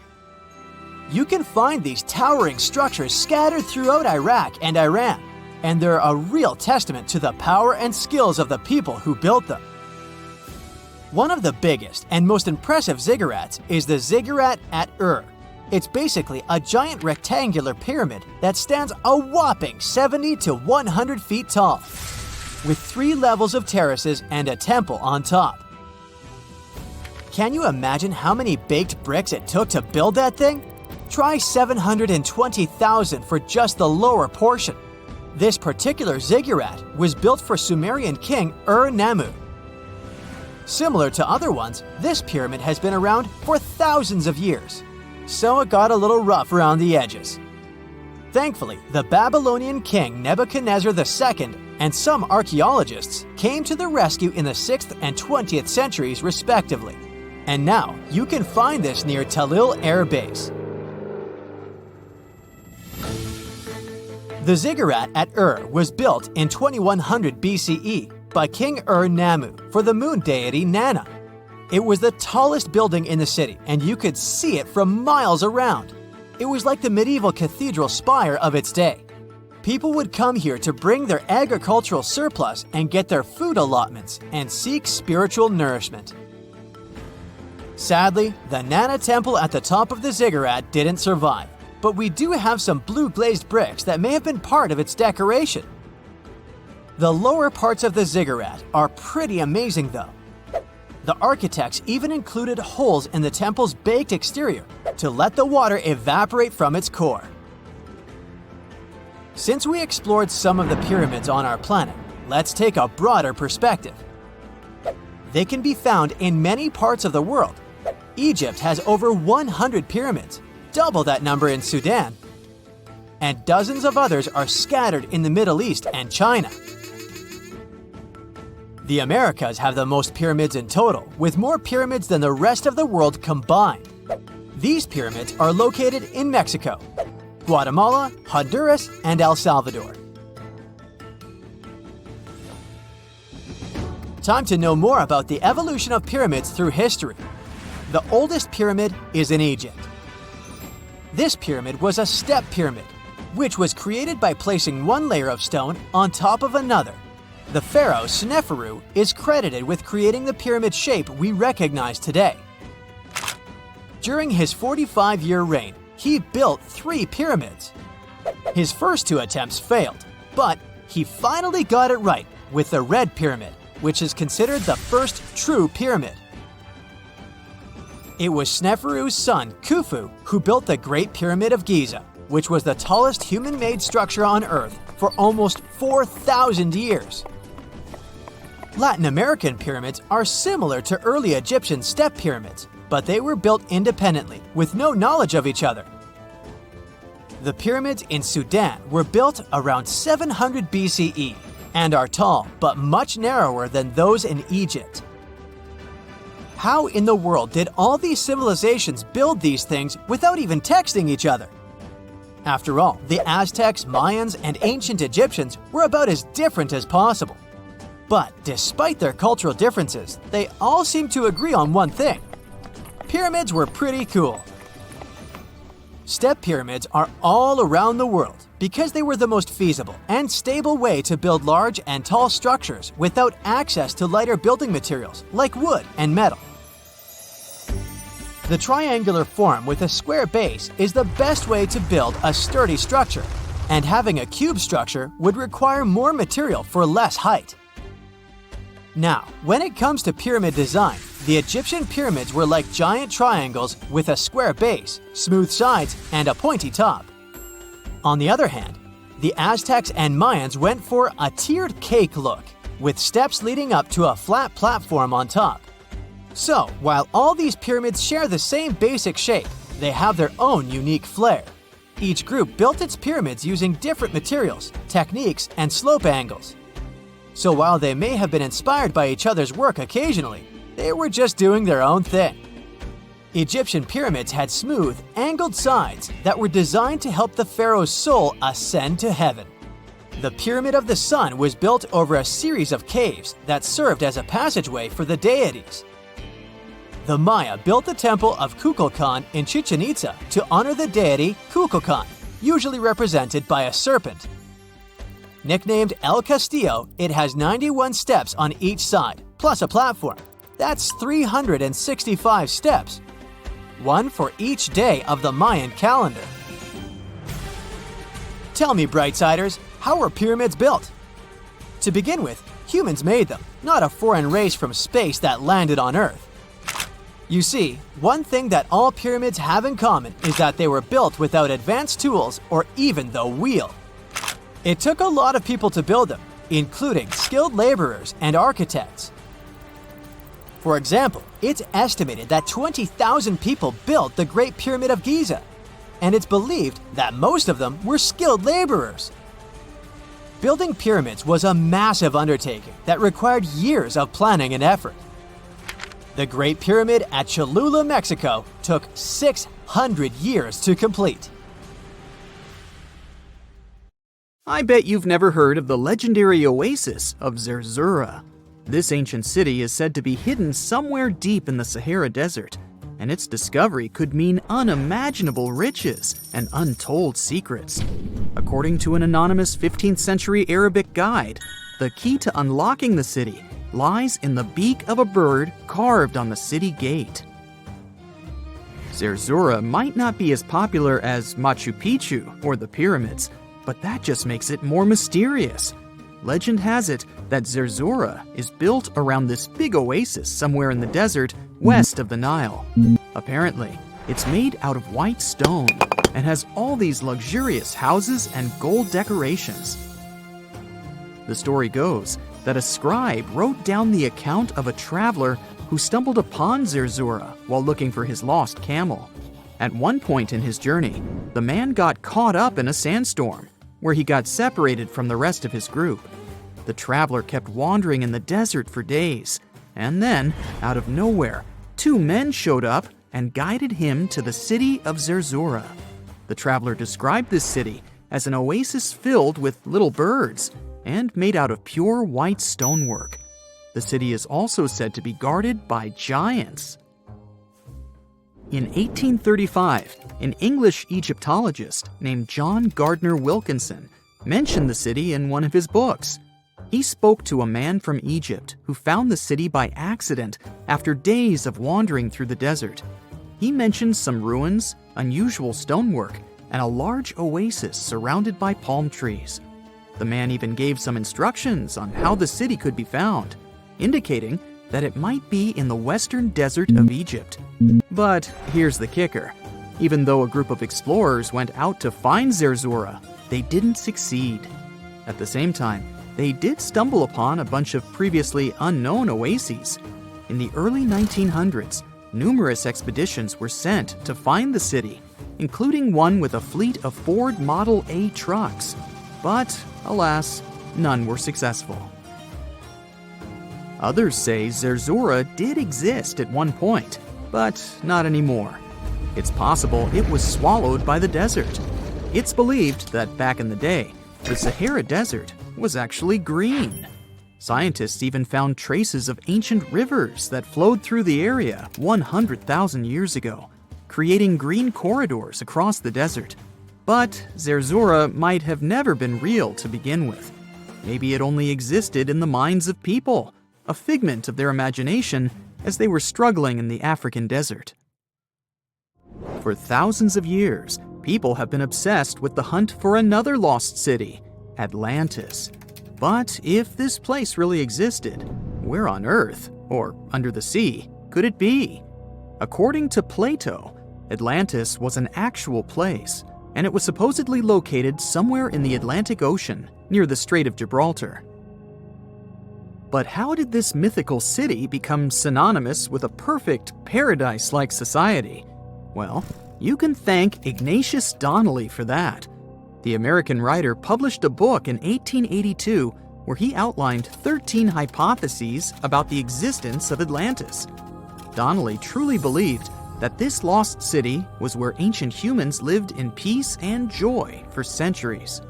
You can find these towering structures scattered throughout Iraq and Iran, and they're a real testament to the power and skills of the people who built them. One of the biggest and most impressive ziggurats is the Ziggurat at Ur. It's basically a giant rectangular pyramid that stands a whopping 70 to 100 feet tall, with 3 levels of terraces and a temple on top. Can you imagine how many baked bricks it took to build that thing? Try 720,000 for just the lower portion. This particular ziggurat was built for Sumerian king Ur-Nammu. Similar to other ones, this pyramid has been around for thousands of years, so it got a little rough around the edges. Thankfully, the Babylonian king Nebuchadnezzar II and some archaeologists came to the rescue in the 6th and 20th centuries respectively, and now you can find this near Talil Air Base. The ziggurat at Ur was built in 2100 BCE by King Ur-Nammu for the moon deity Nana. It was the tallest building in the city, and you could see it from miles around. It was like the medieval cathedral spire of its day. People would come here to bring their agricultural surplus and get their food allotments and seek spiritual nourishment. Sadly, the Nana temple at the top of the ziggurat didn't survive, but we do have some blue glazed bricks that may have been part of its decoration. The lower parts of the ziggurat are pretty amazing though. The architects even included holes in the temple's baked exterior to let the water evaporate from its core. Since we explored some of the pyramids on our planet, let's take a broader perspective. They can be found in many parts of the world. Egypt has over 100 pyramids, double that number in Sudan, and dozens of others are scattered in the Middle East and China. The Americas have the most pyramids in total, with more pyramids than the rest of the world combined. These pyramids are located in Mexico, Guatemala, Honduras, and El Salvador. Time to know more about the evolution of pyramids through history. The oldest pyramid is in Egypt. This pyramid was a step pyramid, which was created by placing one layer of stone on top of another. The pharaoh Sneferu is credited with creating the pyramid shape we recognize today. During his 45-year reign, he built 3 pyramids. His first 2 attempts failed, but he finally got it right with the Red Pyramid, which is considered the first true pyramid. It was Sneferu's son, Khufu, who built the Great Pyramid of Giza, which was the tallest human-made structure on Earth for almost 4,000 years. Latin American pyramids are similar to early Egyptian step pyramids, but they were built independently, with no knowledge of each other. The pyramids in Sudan were built around 700 BCE and are tall but much narrower than those in Egypt. How in the world did all these civilizations build these things without even texting each other? After all, the Aztecs, Mayans, and ancient Egyptians were about as different as possible. But despite their cultural differences, they all seem to agree on one thing. Pyramids were pretty cool. Step pyramids are all around the world because they were the most feasible and stable way to build large and tall structures without access to lighter building materials like wood and metal. The triangular form with a square base is the best way to build a sturdy structure, and having a cube structure would require more material for less height. Now, when it comes to pyramid design, the Egyptian pyramids were like giant triangles with a square base, smooth sides, and a pointy top. On the other hand, the Aztecs and Mayans went for a tiered cake look, with steps leading up to a flat platform on top. So, while all these pyramids share the same basic shape, they have their own unique flair. Each group built its pyramids using different materials, techniques, and slope angles. So while they may have been inspired by each other's work occasionally, they were just doing their own thing. Egyptian pyramids had smooth, angled sides that were designed to help the pharaoh's soul ascend to heaven. The Pyramid of the Sun was built over a series of caves that served as a passageway for the deities. The Maya built the temple of Kukulkan in Chichen Itza to honor the deity Kukulkan, usually represented by a serpent. Nicknamed El Castillo, it has 91 steps on each side, plus a platform. That's 365 steps, one for each day of the Mayan calendar. Tell me, Brightsiders, how were pyramids built? To begin with, humans made them, not a foreign race from space that landed on Earth. You see, one thing that all pyramids have in common is that they were built without advanced tools or even the wheel. It took a lot of people to build them, including skilled laborers and architects. For example, it's estimated that 20,000 people built the Great Pyramid of Giza, and it's believed that most of them were skilled laborers. Building pyramids was a massive undertaking that required years of planning and effort. The Great Pyramid at Cholula, Mexico, took 600 years to complete. I bet you've never heard of the legendary oasis of Zerzura. This ancient city is said to be hidden somewhere deep in the Sahara Desert, and its discovery could mean unimaginable riches and untold secrets. According to an anonymous 15th century Arabic guide, the key to unlocking the city lies in the beak of a bird carved on the city gate. Zerzura might not be as popular as Machu Picchu or the pyramids, but that just makes it more mysterious. Legend has it that Zerzura is built around this big oasis somewhere in the desert west of the Nile. Apparently, it's made out of white stone and has all these luxurious houses and gold decorations. The story goes that a scribe wrote down the account of a traveler who stumbled upon Zerzura while looking for his lost camel. At one point in his journey, the man got caught up in a sandstorm, where he got separated from the rest of his group. The traveler kept wandering in the desert for days, and then, out of nowhere, two men showed up and guided him to the city of Zerzura. The traveler described this city as an oasis filled with little birds and made out of pure white stonework. The city is also said to be guarded by giants. In 1835, an English Egyptologist named John Gardner Wilkinson mentioned the city in one of his books. He spoke to a man from Egypt who found the city by accident after days of wandering through the desert. He mentioned some ruins, unusual stonework, and a large oasis surrounded by palm trees. The man even gave some instructions on how the city could be found, indicating that it might be in the western desert of Egypt. But here's the kicker. Even though a group of explorers went out to find Zerzura, they didn't succeed. At the same time, they did stumble upon a bunch of previously unknown oases. In the early 1900s, numerous expeditions were sent to find the city, including one with a fleet of Ford Model A trucks. But, alas, none were successful. Others say Zerzura did exist at one point, but not anymore. It's possible it was swallowed by the desert. It's believed that back in the day, the Sahara Desert was actually green. Scientists even found traces of ancient rivers that flowed through the area 100,000 years ago, creating green corridors across the desert. But Zerzora might have never been real to begin with. Maybe it only existed in the minds of people, a figment of their imagination as they were struggling in the African desert. For thousands of years, people have been obsessed with the hunt for another lost city, Atlantis. But if this place really existed, where on Earth, or under the sea, could it be? According to Plato, Atlantis was an actual place, and it was supposedly located somewhere in the Atlantic Ocean, near the Strait of Gibraltar. But how did this mythical city become synonymous with a perfect, paradise-like society? Well, you can thank Ignatius Donnelly for that. The American writer published a book in 1882 where he outlined 13 hypotheses about the existence of Atlantis. Donnelly truly believed that this lost city was where ancient humans lived in peace and joy for centuries.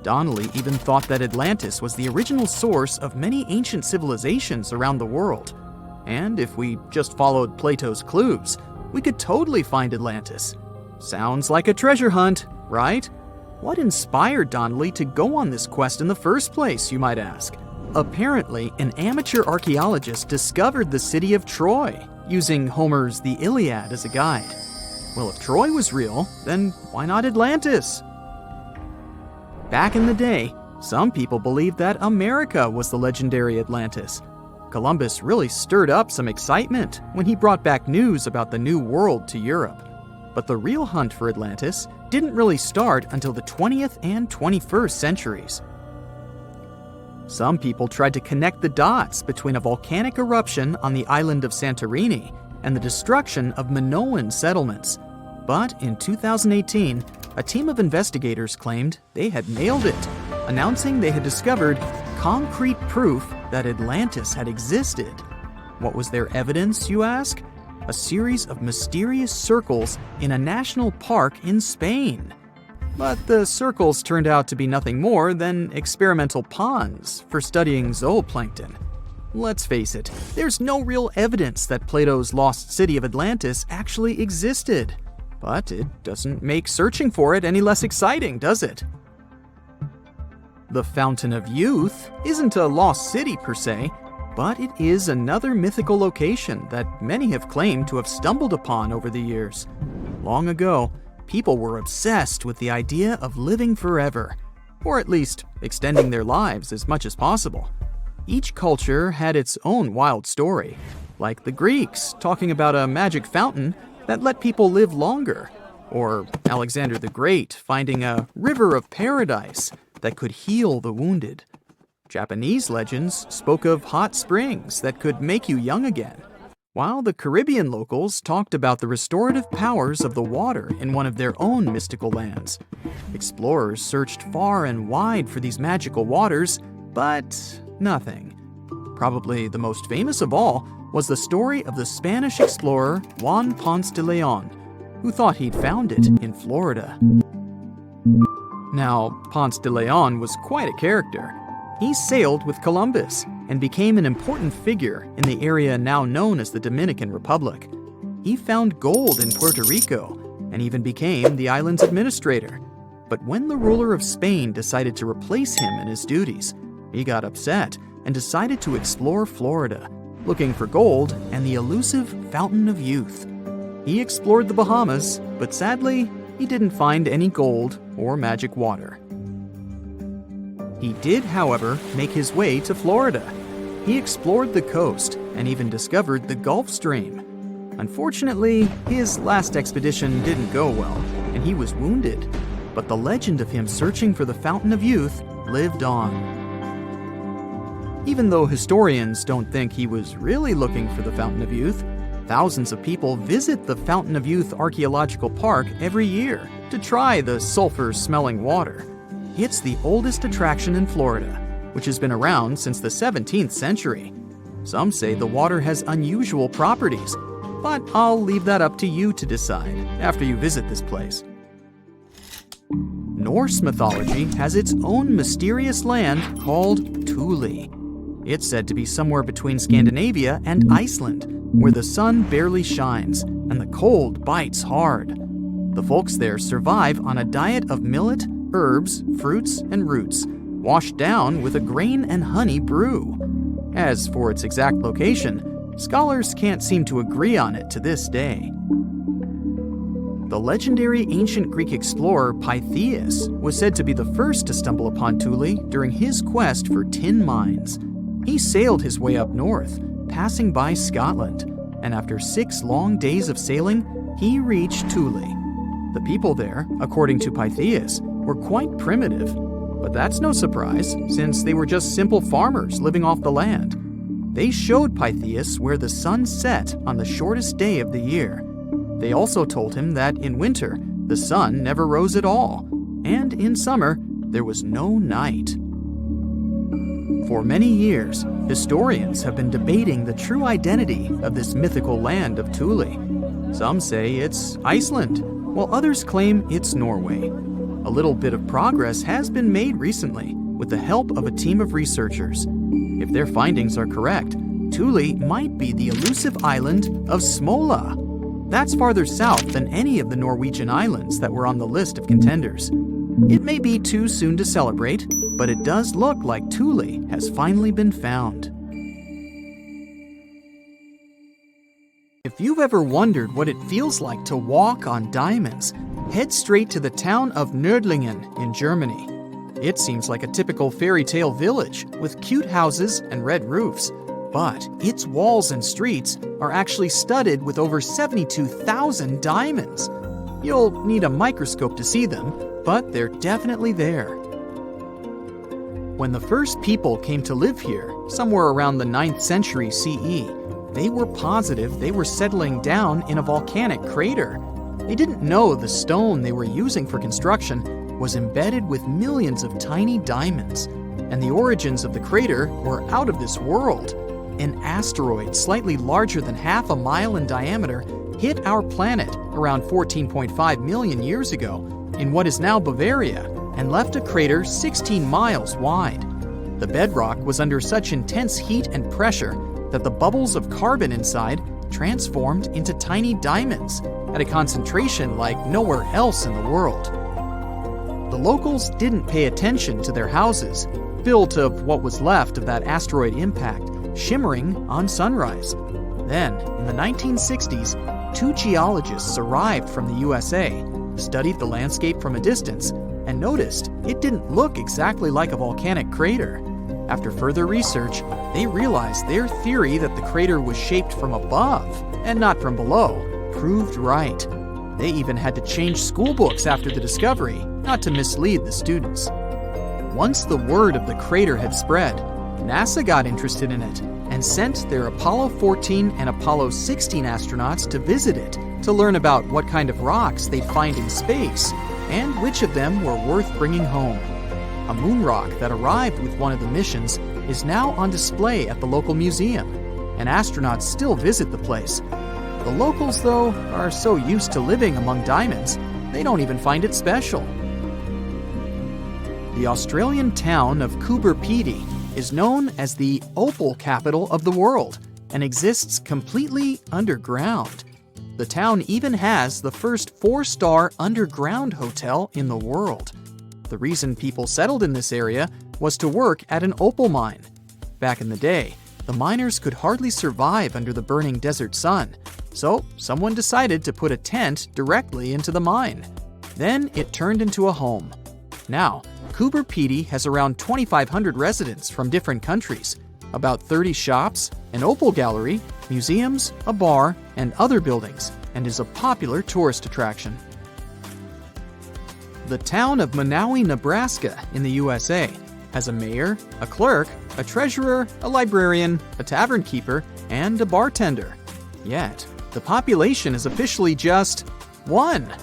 Donnelly even thought that Atlantis was the original source of many ancient civilizations around the world. And if we just followed Plato's clues, we could totally find Atlantis. Sounds like a treasure hunt, right? What inspired Donnelly to go on this quest in the first place, you might ask? Apparently, an amateur archaeologist discovered the city of Troy, using Homer's The Iliad as a guide. Well, if Troy was real, then why not Atlantis? Back in the day, some people believed that America was the legendary Atlantis. Columbus really stirred up some excitement when he brought back news about the New World to Europe. But the real hunt for Atlantis didn't really start until the 20th and 21st centuries. Some people tried to connect the dots between a volcanic eruption on the island of Santorini and the destruction of Minoan settlements. But in 2018, a team of investigators claimed they had nailed it, announcing they had discovered concrete proof that Atlantis had existed. What was their evidence, you ask? A series of mysterious circles in a national park in Spain. But the circles turned out to be nothing more than experimental ponds for studying zooplankton. Let's face it, there's no real evidence that Plato's lost city of Atlantis actually existed. But it doesn't make searching for it any less exciting, does it? The Fountain of Youth isn't a lost city per se, but it is another mythical location that many have claimed to have stumbled upon over the years. Long ago, people were obsessed with the idea of living forever, or at least extending their lives as much as possible. Each culture had its own wild story, like the Greeks talking about a magic fountain that let people live longer, or Alexander the Great finding a river of paradise that could heal the wounded. Japanese legends spoke of hot springs that could make you young again, while the Caribbean locals talked about the restorative powers of the water in one of their own mystical lands. Explorers searched far and wide for these magical waters, but nothing. Probably the most famous of all was the story of the Spanish explorer Juan Ponce de Leon, who thought he'd found it in Florida. Now, Ponce de Leon was quite a character. He sailed with Columbus and became an important figure in the area now known as the Dominican Republic. He found gold in Puerto Rico and even became the island's administrator. But when the ruler of Spain decided to replace him in his duties, he got upset and decided to explore Florida, looking for gold and the elusive Fountain of Youth. He explored the Bahamas, but sadly, he didn't find any gold or magic water. He did, however, make his way to Florida. He explored the coast and even discovered the Gulf Stream. Unfortunately, his last expedition didn't go well, and he was wounded. But the legend of him searching for the Fountain of Youth lived on. Even though historians don't think he was really looking for the Fountain of Youth, thousands of people visit the Fountain of Youth Archaeological Park every year to try the sulfur-smelling water. It's the oldest attraction in Florida, which has been around since the 17th century. Some say the water has unusual properties, but I'll leave that up to you to decide after you visit this place. Norse mythology has its own mysterious land called Thule. It's said to be somewhere between Scandinavia and Iceland, where the sun barely shines and the cold bites hard. The folks there survive on a diet of millet, herbs, fruits, and roots, washed down with a grain and honey brew. As for its exact location, scholars can't seem to agree on it to this day. The legendary ancient Greek explorer Pytheas was said to be the first to stumble upon Thule during his quest for tin mines. He sailed his way up north, passing by Scotland, and after 6 long days of sailing, he reached Thule. The people there, according to Pytheas, were quite primitive, but that's no surprise since they were just simple farmers living off the land. They showed Pytheas where the sun set on the shortest day of the year. They also told him that in winter, the sun never rose at all, and in summer, there was no night. For many years, historians have been debating the true identity of this mythical land of Thule. Some say it's Iceland, while others claim it's Norway. A little bit of progress has been made recently with the help of a team of researchers. If their findings are correct, Thule might be the elusive island of Smola. That's farther south than any of the Norwegian islands that were on the list of contenders. It may be too soon to celebrate, but it does look like Thule has finally been found. If you've ever wondered what it feels like to walk on diamonds, head straight to the town of Nördlingen in Germany. It seems like a typical fairy tale village with cute houses and red roofs, but its walls and streets are actually studded with over 72,000 diamonds. You'll need a microscope to see them, but they're definitely there. When the first people came to live here, somewhere around the 9th century CE, they were positive they were settling down in a volcanic crater. They didn't know the stone they were using for construction was embedded with millions of tiny diamonds, and the origins of the crater were out of this world. An asteroid slightly larger than half a mile in diameter hit our planet around 14.5 million years ago in what is now Bavaria and left a crater 16 miles wide. The bedrock was under such intense heat and pressure that the bubbles of carbon inside transformed into tiny diamonds at a concentration like nowhere else in the world. The locals didn't pay attention to their houses, built of what was left of that asteroid impact, shimmering on sunrise. Then, in the 1960s, 2 geologists arrived from the USA, studied the landscape from a distance, and noticed it didn't look exactly like a volcanic crater. After further research, they realized their theory that the crater was shaped from above and not from below proved right. They even had to change school books after the discovery, not to mislead the students. Once the word of the crater had spread, NASA got interested in it and sent their Apollo 14 and Apollo 16 astronauts to visit it to learn about what kind of rocks they'd find in space and which of them were worth bringing home. A moon rock that arrived with one of the missions is now on display at the local museum, and astronauts still visit the place. The locals, though, are so used to living among diamonds, they don't even find it special. The Australian town of Coober Pedy is known as the opal capital of the world and exists completely underground. The town even has the first 4-star underground hotel in the world. The reason people settled in this area was to work at an opal mine. Back in the day, the miners could hardly survive under the burning desert sun, so someone decided to put a tent directly into the mine. Then it turned into a home. Now, Coober Pedy has around 2,500 residents from different countries, about 30 shops, an opal gallery, museums, a bar, and other buildings, and is a popular tourist attraction. The town of Monowi, Nebraska in the USA has a mayor, a clerk, a treasurer, a librarian, a tavern keeper, and a bartender. Yet, the population is officially just 1.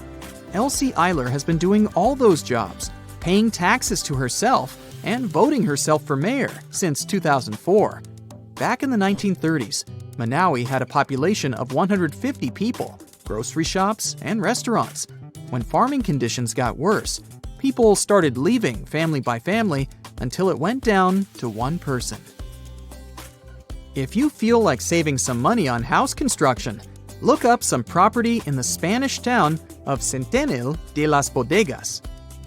Elsie Eiler has been doing all those jobs, paying taxes to herself and voting herself for mayor since 2004. Back in the 1930s, Monowi had a population of 150 people, grocery shops, and restaurants. When farming conditions got worse, people started leaving family by family until it went down to one person. If you feel like saving some money on house construction, look up some property in the Spanish town of Centenil de las Bodegas.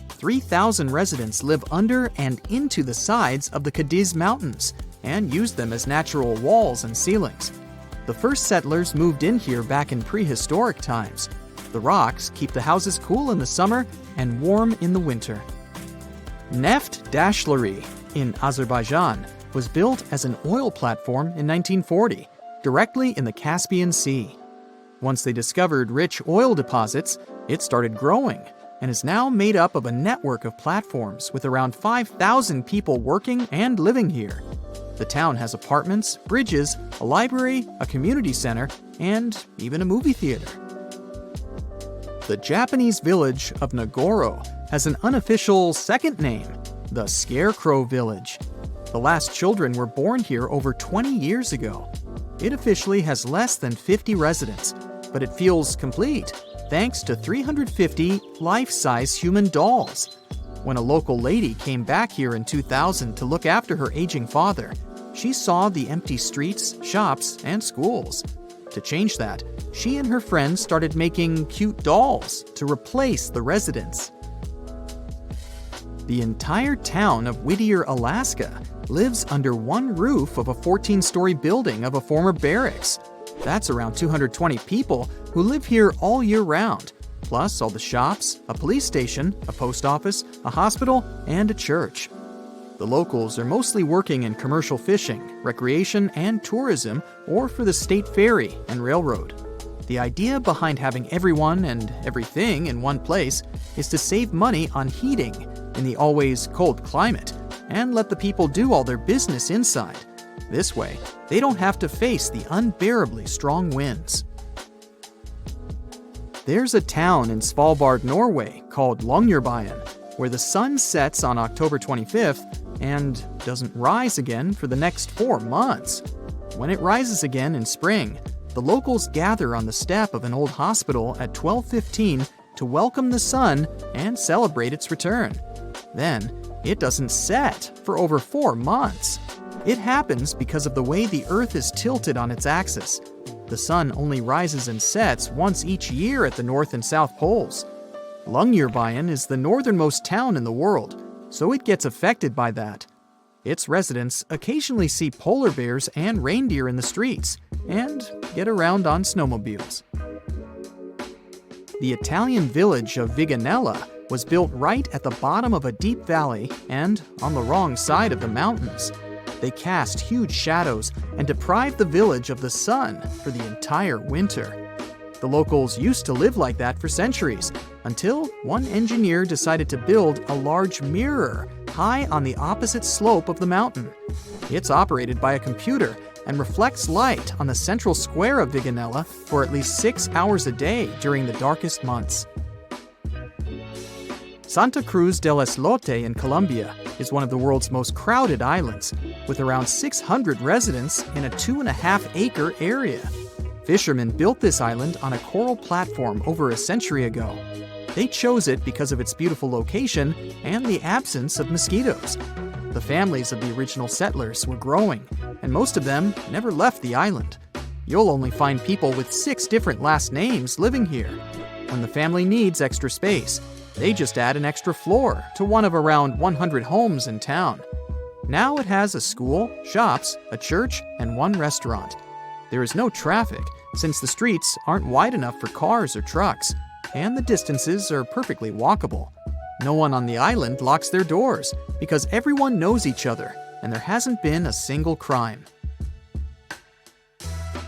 3,000 residents live under and into the sides of the Cadiz Mountains and use them as natural walls and ceilings. The first settlers moved in here back in prehistoric times. The rocks keep the houses cool in the summer and warm in the winter. Neft Dashleri in Azerbaijan was built as an oil platform in 1940, directly in the Caspian Sea. Once they discovered rich oil deposits, it started growing and is now made up of a network of platforms with around 5,000 people working and living here. The town has apartments, bridges, a library, a community center, and even a movie theater. The Japanese village of Nagoro has an unofficial second name, the Scarecrow Village. The last children were born here over 20 years ago. It officially has less than 50 residents, but it feels complete thanks to 350 life-size human dolls. When a local lady came back here in 2000 to look after her aging father, she saw the empty streets, shops, and schools. To change that, she and her friends started making cute dolls to replace the residents. The entire town of Whittier, Alaska, lives under one roof of a 14-story building of a former barracks. That's around 220 people who live here all year round, plus all the shops, a police station, a post office, a hospital, and a church. The locals are mostly working in commercial fishing, recreation, and tourism, or for the state ferry and railroad. The idea behind having everyone and everything in one place is to save money on heating in the always cold climate and let the people do all their business inside. This way, they don't have to face the unbearably strong winds. There's a town in Svalbard, Norway called Longyearbyen, where the sun sets on October 25th and doesn't rise again for the next 4 months. When it rises again in spring, the locals gather on the step of an old hospital at 12:15 to welcome the sun and celebrate its return. Then, it doesn't set for over 4 months. It happens because of the way the Earth is tilted on its axis. The sun only rises and sets once each year at the North and South Poles. Longyearbyen is the northernmost town in the world, so it gets affected by that. Its residents occasionally see polar bears and reindeer in the streets and get around on snowmobiles. The Italian village of Viganella was built right at the bottom of a deep valley and on the wrong side of the mountains. They cast huge shadows and deprived the village of the sun for the entire winter. The locals used to live like that for centuries, until one engineer decided to build a large mirror high on the opposite slope of the mountain. It's operated by a computer and reflects light on the central square of Viganella for at least 6 hours a day during the darkest months. Santa Cruz del Islote in Colombia is one of the world's most crowded islands, with around 600 residents in a 2.5-acre area. Fishermen built this island on a coral platform over a century ago. They chose it because of its beautiful location and the absence of mosquitoes. The families of the original settlers were growing, and most of them never left the island. You'll only find people with 6 different last names living here. When the family needs extra space, they just add an extra floor to one of around 100 homes in town. Now it has a school, shops, a church, and 1 restaurant. There is no traffic, since the streets aren't wide enough for cars or trucks, and the distances are perfectly walkable. No one on the island locks their doors, because everyone knows each other, and there hasn't been a single crime.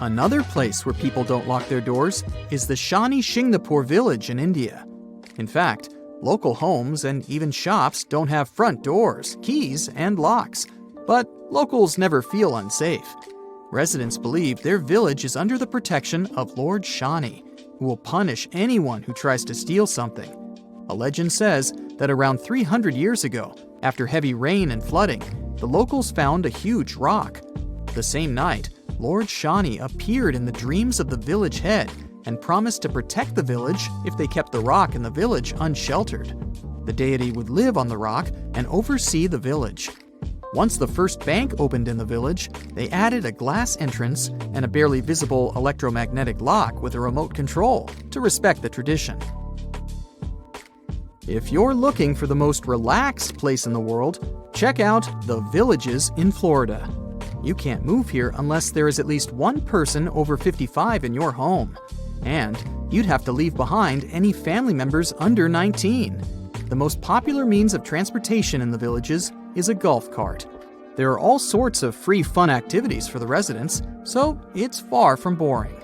Another place where people don't lock their doors is the Shani Shingnapur village in India. In fact, local homes and even shops don't have front doors, keys, and locks, but locals never feel unsafe. Residents believe their village is under the protection of Lord Shani, who will punish anyone who tries to steal something. A legend says that around 300 years ago, after heavy rain and flooding, the locals found a huge rock. The same night, Lord Shani appeared in the dreams of the village head and promised to protect the village if they kept the rock in the village unsheltered. The deity would live on the rock and oversee the village. Once the first bank opened in the village, they added a glass entrance and a barely visible electromagnetic lock with a remote control to respect the tradition. If you're looking for the most relaxed place in the world, check out the Villages in Florida. You can't move here unless there is at least one person over 55 in your home. And you'd have to leave behind any family members under 19. The most popular means of transportation in the villages is a golf cart. There are all sorts of free fun activities for the residents, so it's far from boring.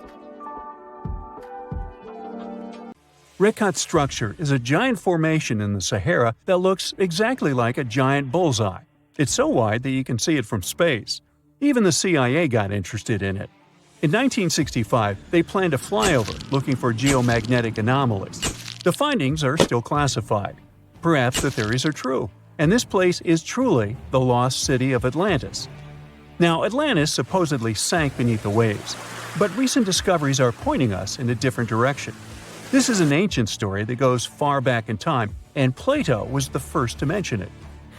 Rekat structure is a giant formation in the Sahara that looks exactly like a giant bullseye. It's so wide that you can see it from space. Even the CIA got interested in it. In 1965, they planned a flyover looking for geomagnetic anomalies. The findings are still classified. Perhaps the theories are true, and this place is truly the lost city of Atlantis. Now, Atlantis supposedly sank beneath the waves, but recent discoveries are pointing us in a different direction. This is an ancient story that goes far back in time, and Plato was the first to mention it.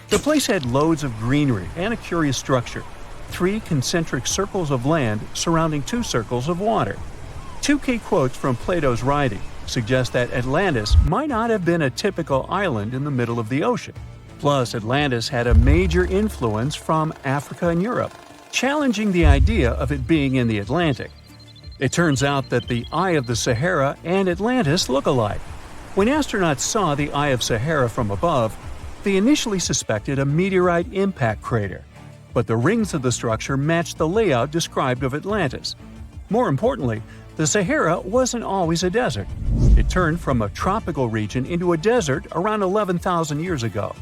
The place had loads of greenery and a curious structure: 3 concentric circles of land surrounding 2 circles of water. 2 key quotes from Plato's writing suggest that Atlantis might not have been a typical island in the middle of the ocean. Plus, Atlantis had a major influence from Africa and Europe, challenging the idea of it being in the Atlantic. It turns out that the Eye of the Sahara and Atlantis look alike. When astronauts saw the Eye of Sahara from above, they initially suspected a meteorite impact crater, but the rings of the structure matched the layout described of Atlantis. More importantly, the Sahara wasn't always a desert. It turned from a tropical region into a desert around 11,000 years ago.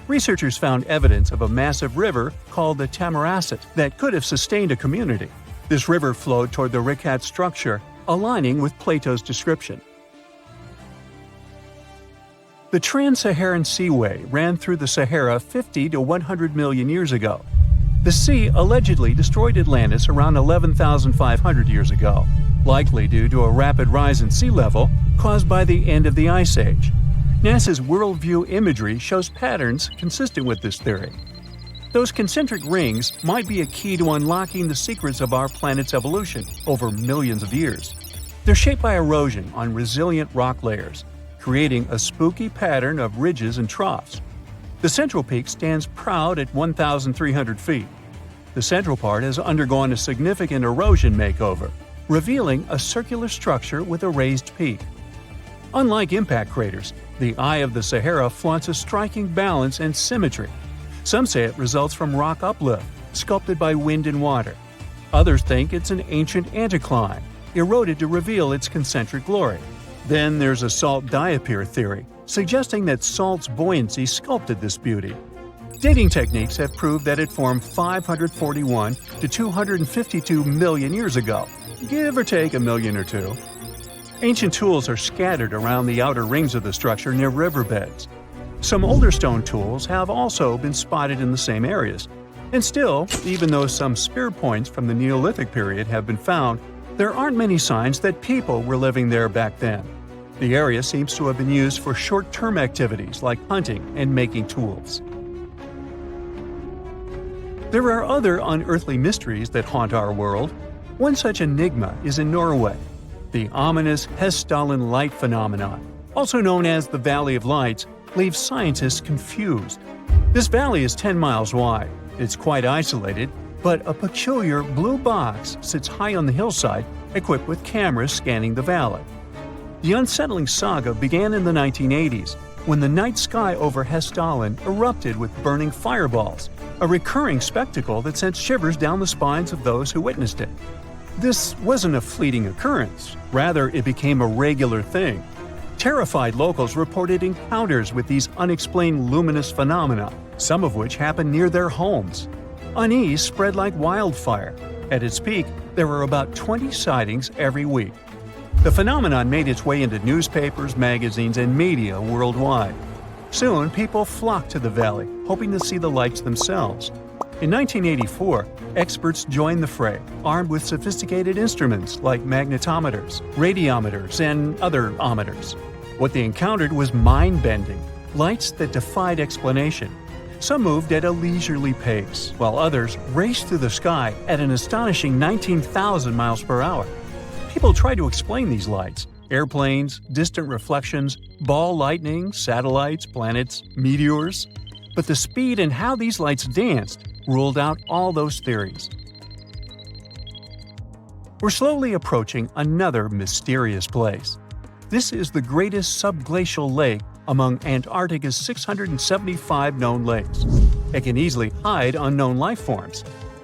Researchers found evidence of a massive river called the Tamaracet that could have sustained a community. This river flowed toward the Rekat structure, aligning with Plato's description. The Trans-Saharan Seaway ran through the Sahara 50 to 100 million years ago. The sea allegedly destroyed Atlantis around 11,500 years ago, likely due to a rapid rise in sea level caused by the end of the Ice Age. NASA's worldview imagery shows patterns consistent with this theory. Those concentric rings might be a key to unlocking the secrets of our planet's evolution over millions of years. They're shaped by erosion on resilient rock layers, creating a spooky pattern of ridges and troughs. The central peak stands proud at 1,300 feet. The central part has undergone a significant erosion makeover, revealing a circular structure with a raised peak. Unlike impact craters, the Eye of the Sahara flaunts a striking balance and symmetry. Some say it results from rock uplift, sculpted by wind and water. Others think it's an ancient anticline, eroded to reveal its concentric glory. Then there's a salt diapir theory, suggesting that salt's buoyancy sculpted this beauty. Dating techniques have proved that it formed 541 to 252 million years ago, give or take a million or two. Ancient tools are scattered around the outer rings of the structure near riverbeds. Some older stone tools have also been spotted in the same areas. And still, even though some spear points from the Neolithic period have been found, there aren't many signs that people were living there back then. The area seems to have been used for short-term activities like hunting and making tools. There are other unearthly mysteries that haunt our world. One such enigma is in Norway: the ominous Hessdalen light phenomenon, also known as the Valley of Lights, leaves scientists confused. This valley is 10 miles wide. It's quite isolated, but a peculiar blue box sits high on the hillside, equipped with cameras scanning the valley. The unsettling saga began in the 1980s, when the night sky over Hessdalen erupted with burning fireballs, a recurring spectacle that sent shivers down the spines of those who witnessed it. This wasn't a fleeting occurrence, rather it became a regular thing. Terrified locals reported encounters with these unexplained luminous phenomena, some of which happened near their homes. Unease spread like wildfire. At its peak, there were about 20 sightings every week. The phenomenon made its way into newspapers, magazines, and media worldwide. Soon, people flocked to the valley, hoping to see the lights themselves. In 1984, experts joined the fray, armed with sophisticated instruments like magnetometers, radiometers, and other ometers. What they encountered was mind-bending. lights that defied explanation. Some moved at a leisurely pace, while others raced through the sky at an astonishing 19,000 miles per hour. People tried to explain these lights: airplanes, distant reflections, ball lightning, satellites, planets, meteors. But the speed and how these lights danced ruled out all those theories. We're slowly approaching another mysterious place. This is the greatest subglacial lake among Antarctica's 675 known lakes. It can easily hide unknown life forms.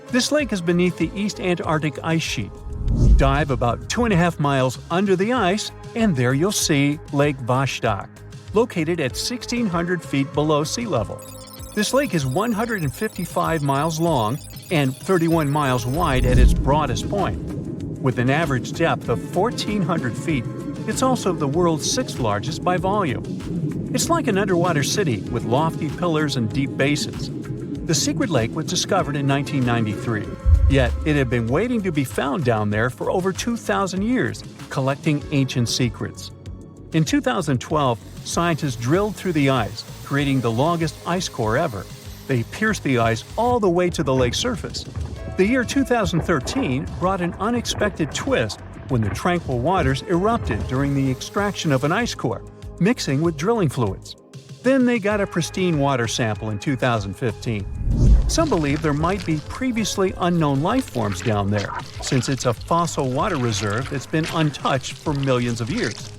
This lake is beneath the East Antarctic ice sheet. Dive about 2.5 miles under the ice, and there you'll see Lake Vostok, located at 1,600 feet below sea level. This lake is 155 miles long and 31 miles wide at its broadest point. With an average depth of 1,400 feet, it's also the world's sixth largest by volume. It's like an underwater city with lofty pillars and deep basins. The secret lake was discovered in 1993, yet it had been waiting to be found down there for over 2,000 years, collecting ancient secrets. In 2012, scientists drilled through the ice, creating the longest ice core ever. They pierced the ice all the way to the lake's surface. The year 2013 brought an unexpected twist when the tranquil waters erupted during the extraction of an ice core, mixing with drilling fluids. Then they got a pristine water sample in 2015. Some believe there might be previously unknown life forms down there, since it's a fossil water reserve that's been untouched for millions of years.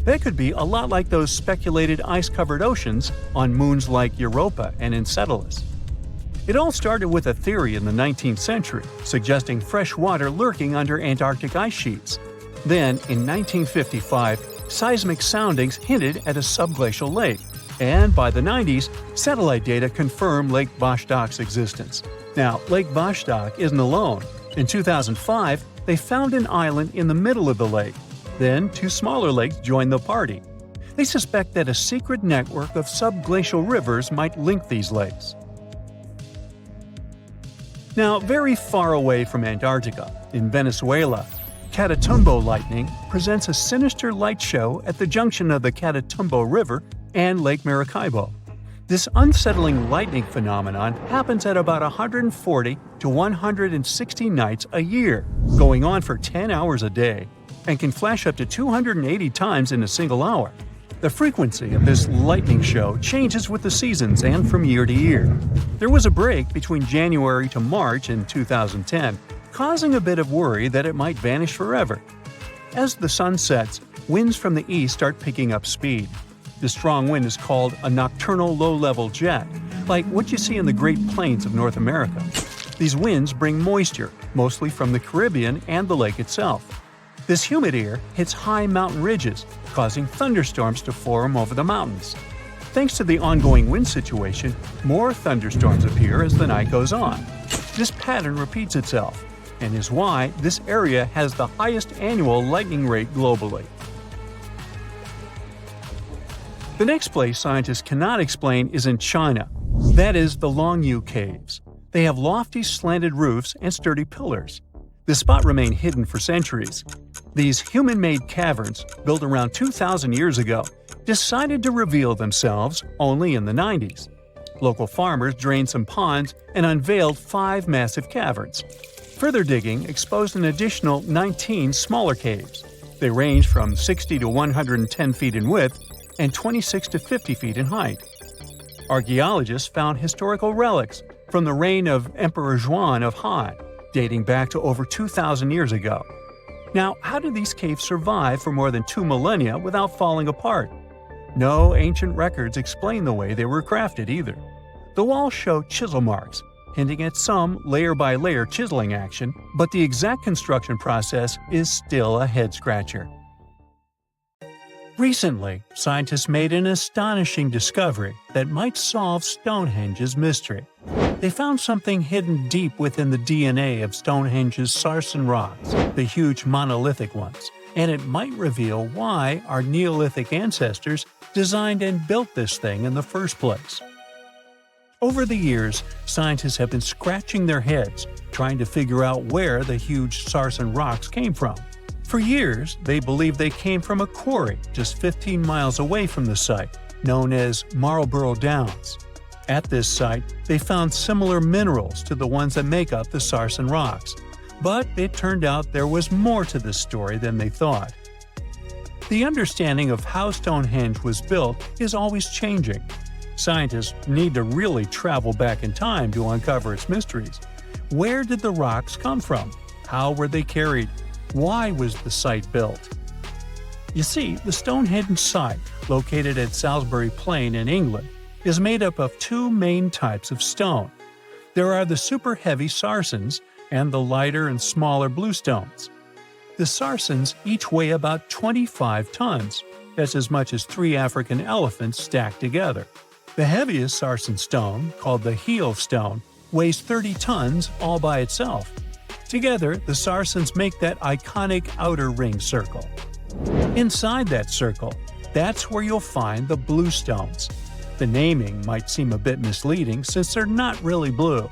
That could be a lot like those speculated ice-covered oceans on moons like Europa and Enceladus. It all started with a theory in the 19th century, suggesting fresh water lurking under Antarctic ice sheets. Then, in 1955, seismic soundings hinted at a subglacial lake, and by the 90s, satellite data confirmed Lake Vostok's existence. Now, Lake Vostok isn't alone. In 2005, they found an island in the middle of the lake. Then, two smaller lakes joined the party. They suspect that a secret network of subglacial rivers might link these lakes. Now, very far away from Antarctica, in Venezuela, Catatumbo lightning presents a sinister light show at the junction of the Catatumbo River and Lake Maracaibo. This unsettling lightning phenomenon happens at about 140 to 160 nights a year, going on for 10 hours a day, and can flash up to 280 times in a single hour. The frequency of this lightning show changes with the seasons and from year to year. There was a break between January to March in 2010, causing a bit of worry that it might vanish forever. As the sun sets, winds from the east start picking up speed. This strong wind is called a nocturnal low-level jet, like what you see in the Great Plains of North America. These winds bring moisture, mostly from the Caribbean and the lake itself. This humid air hits high mountain ridges, causing thunderstorms to form over the mountains. Thanks to the ongoing wind situation, more thunderstorms appear as the night goes on. This pattern repeats itself, and is why this area has the highest annual lightning rate globally. The next place scientists cannot explain is in China. That is the Longyu Caves. They have lofty slanted roofs and sturdy pillars. The spot remained hidden for centuries. These human-made caverns, built around 2,000 years ago, decided to reveal themselves only in the 90s. Local farmers drained some ponds and unveiled 5 massive caverns. Further digging exposed an additional 19 smaller caves. They range from 60 to 110 feet in width and 26 to 50 feet in height. Archaeologists found historical relics from the reign of Emperor Zhuan of Han, dating back to over 2,000 years ago. Now, how did these caves survive for more than 2 millennia without falling apart? No ancient records explain the way they were crafted either. The walls show chisel marks, hinting at some layer-by-layer chiseling action, but the exact construction process is still a head-scratcher. Recently, scientists made an astonishing discovery that might solve Stonehenge's mystery. They found something hidden deep within the DNA of Stonehenge's sarsen rocks, the huge monolithic ones, and it might reveal why our Neolithic ancestors designed and built this thing in the first place. Over the years, scientists have been scratching their heads trying to figure out where the huge sarsen rocks came from. For years, they believed they came from a quarry just 15 miles away from the site, known as Marlborough Downs. At this site, they found similar minerals to the ones that make up the Sarsen rocks. But it turned out there was more to this story than they thought. The understanding of how Stonehenge was built is always changing. Scientists need to really travel back in time to uncover its mysteries. Where did the rocks come from? How were they carried? Why was the site built? You see, the Stonehenge site, located at Salisbury Plain in England, is made up of two main types of stone. There are the super heavy Sarsens and the lighter and smaller bluestones. The Sarsens each weigh about 25 tons. That's as much as 3 African elephants stacked together. The heaviest Sarsen stone, called the heel stone, weighs 30 tons all by itself. Together, the Sarsens make that iconic outer ring circle. Inside that circle, that's where you'll find the bluestones. The naming might seem a bit misleading since they're not really blue.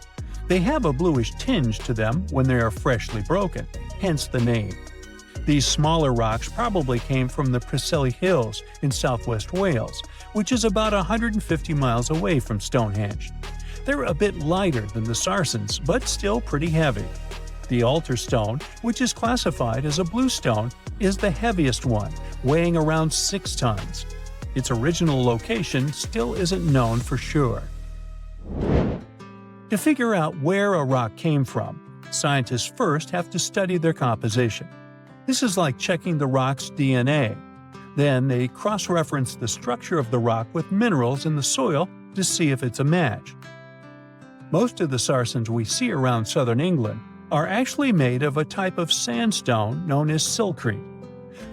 They have a bluish tinge to them when they are freshly broken, hence the name. These smaller rocks probably came from the Preseli Hills in southwest Wales, which is about 150 miles away from Stonehenge. They're a bit lighter than the Sarsens, but still pretty heavy. The altar stone, which is classified as a bluestone, is the heaviest one, weighing around 6 tons. Its original location still isn't known for sure. To figure out where a rock came from, scientists first have to study their composition. This is like checking the rock's DNA. Then they cross-reference the structure of the rock with minerals in the soil to see if it's a match. Most of the Sarsens we see around southern England are actually made of a type of sandstone known as silcrete.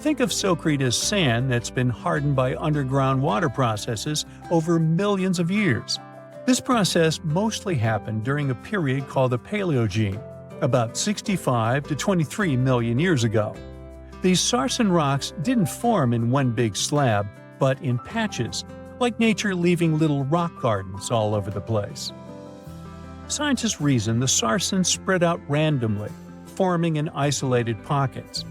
Think of silcrete as sand that's been hardened by underground water processes over millions of years. This process mostly happened during a period called the Paleogene, about 65 to 23 million years ago. These Sarsen rocks didn't form in one big slab, but in patches, like nature leaving little rock gardens all over the place. Scientists reason the Sarsens spread out randomly, forming in isolated pockets.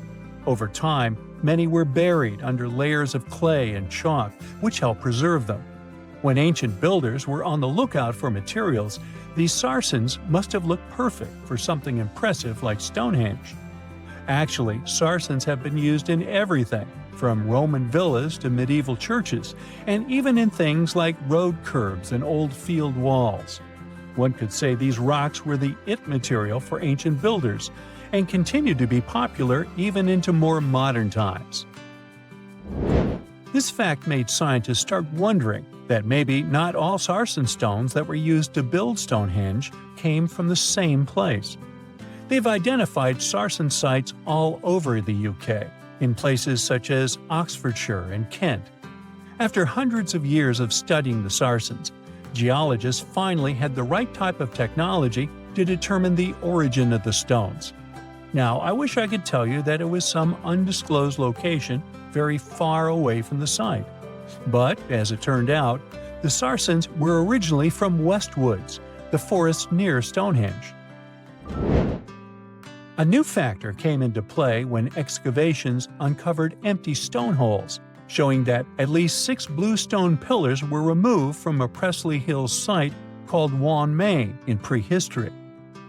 Over time, many were buried under layers of clay and chalk, which helped preserve them. When ancient builders were on the lookout for materials, these Sarsens must have looked perfect for something impressive like Stonehenge. Actually, Sarsens have been used in everything, from Roman villas to medieval churches, and even in things like road curbs and old field walls. One could say these rocks were the it material for ancient builders, and continue to be popular even into more modern times. This fact made scientists start wondering that maybe not all Sarsen stones that were used to build Stonehenge came from the same place. They've identified Sarsen sites all over the UK, in places such as Oxfordshire and Kent. After hundreds of years of studying the Sarsens, geologists finally had the right type of technology to determine the origin of the stones. Now, I wish I could tell you that it was some undisclosed location very far away from the site. But, as it turned out, the Sarsens were originally from Westwoods, the forest near Stonehenge. A new factor came into play when excavations uncovered empty stone holes, showing that at least 6 bluestone pillars were removed from a Preseli Hills site called Wan Main in prehistory.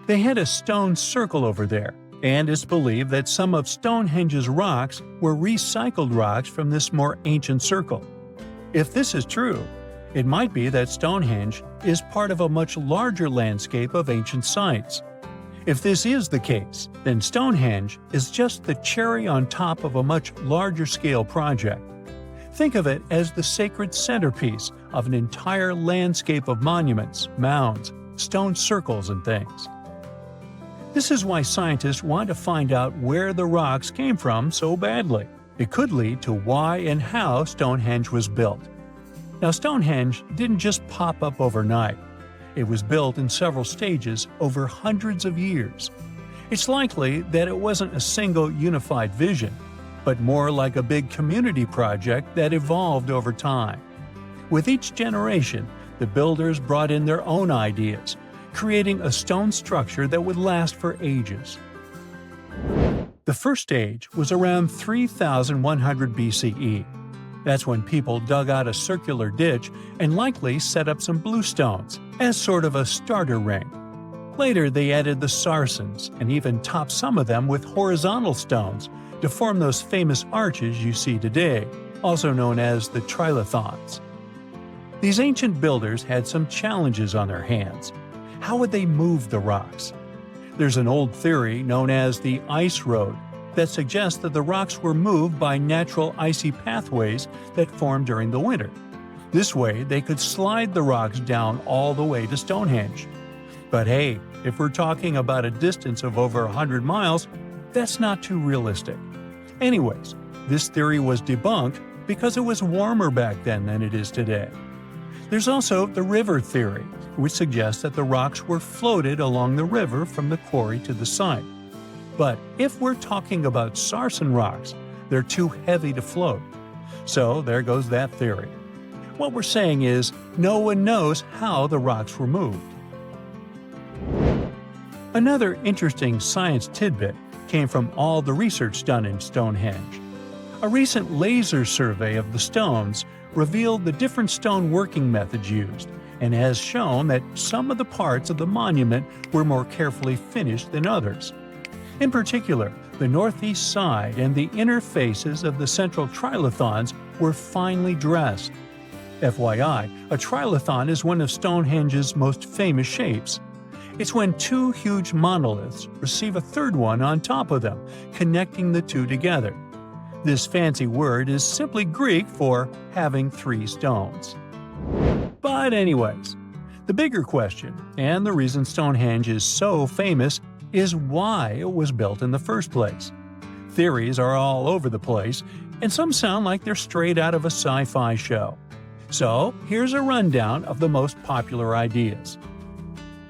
They had a stone circle over there, and it's believed that some of Stonehenge's rocks were recycled rocks from this more ancient circle. If this is true, it might be that Stonehenge is part of a much larger landscape of ancient sites. If this is the case, then Stonehenge is just the cherry on top of a much larger scale project. Think of it as the sacred centerpiece of an entire landscape of monuments, mounds, stone circles, and things. This is why scientists want to find out where the rocks came from so badly. It could lead to why and how Stonehenge was built. Now, Stonehenge didn't just pop up overnight. It was built in several stages over hundreds of years. It's likely that it wasn't a single unified vision, but more like a big community project that evolved over time. With each generation, the builders brought in their own ideas, creating a stone structure that would last for ages. The first stage was around 3100 BCE. That's when people dug out a circular ditch and likely set up some bluestones as sort of a starter ring. Later they added the sarcens and even topped some of them with horizontal stones to form those famous arches you see today, also known as the trilithons. These ancient builders had some challenges on their hands. How would they move the rocks? There's an old theory known as the ice road that suggests that the rocks were moved by natural icy pathways that formed during the winter. This way, they could slide the rocks down all the way to Stonehenge. But hey, if we're talking about a distance of over 100 miles, that's not too realistic. Anyways, this theory was debunked because it was warmer back then than it is today. There's also the river theory, which suggests that the rocks were floated along the river from the quarry to the site. But if we're talking about sarsen rocks, they're too heavy to float. So there goes that theory. What we're saying is, no one knows how the rocks were moved. Another interesting science tidbit came from all the research done in Stonehenge. A recent laser survey of the stones revealed the different stone working methods used, and has shown that some of the parts of the monument were more carefully finished than others. In particular, the northeast side and the inner faces of the central trilithons were finely dressed. FYI, a trilithon is one of Stonehenge's most famous shapes. It's when two huge monoliths receive a third one on top of them, connecting the two together. This fancy word is simply Greek for having three stones. But anyways, the bigger question, and the reason Stonehenge is so famous, is why it was built in the first place. Theories are all over the place, and some sound like they're straight out of a sci-fi show. So here's a rundown of the most popular ideas.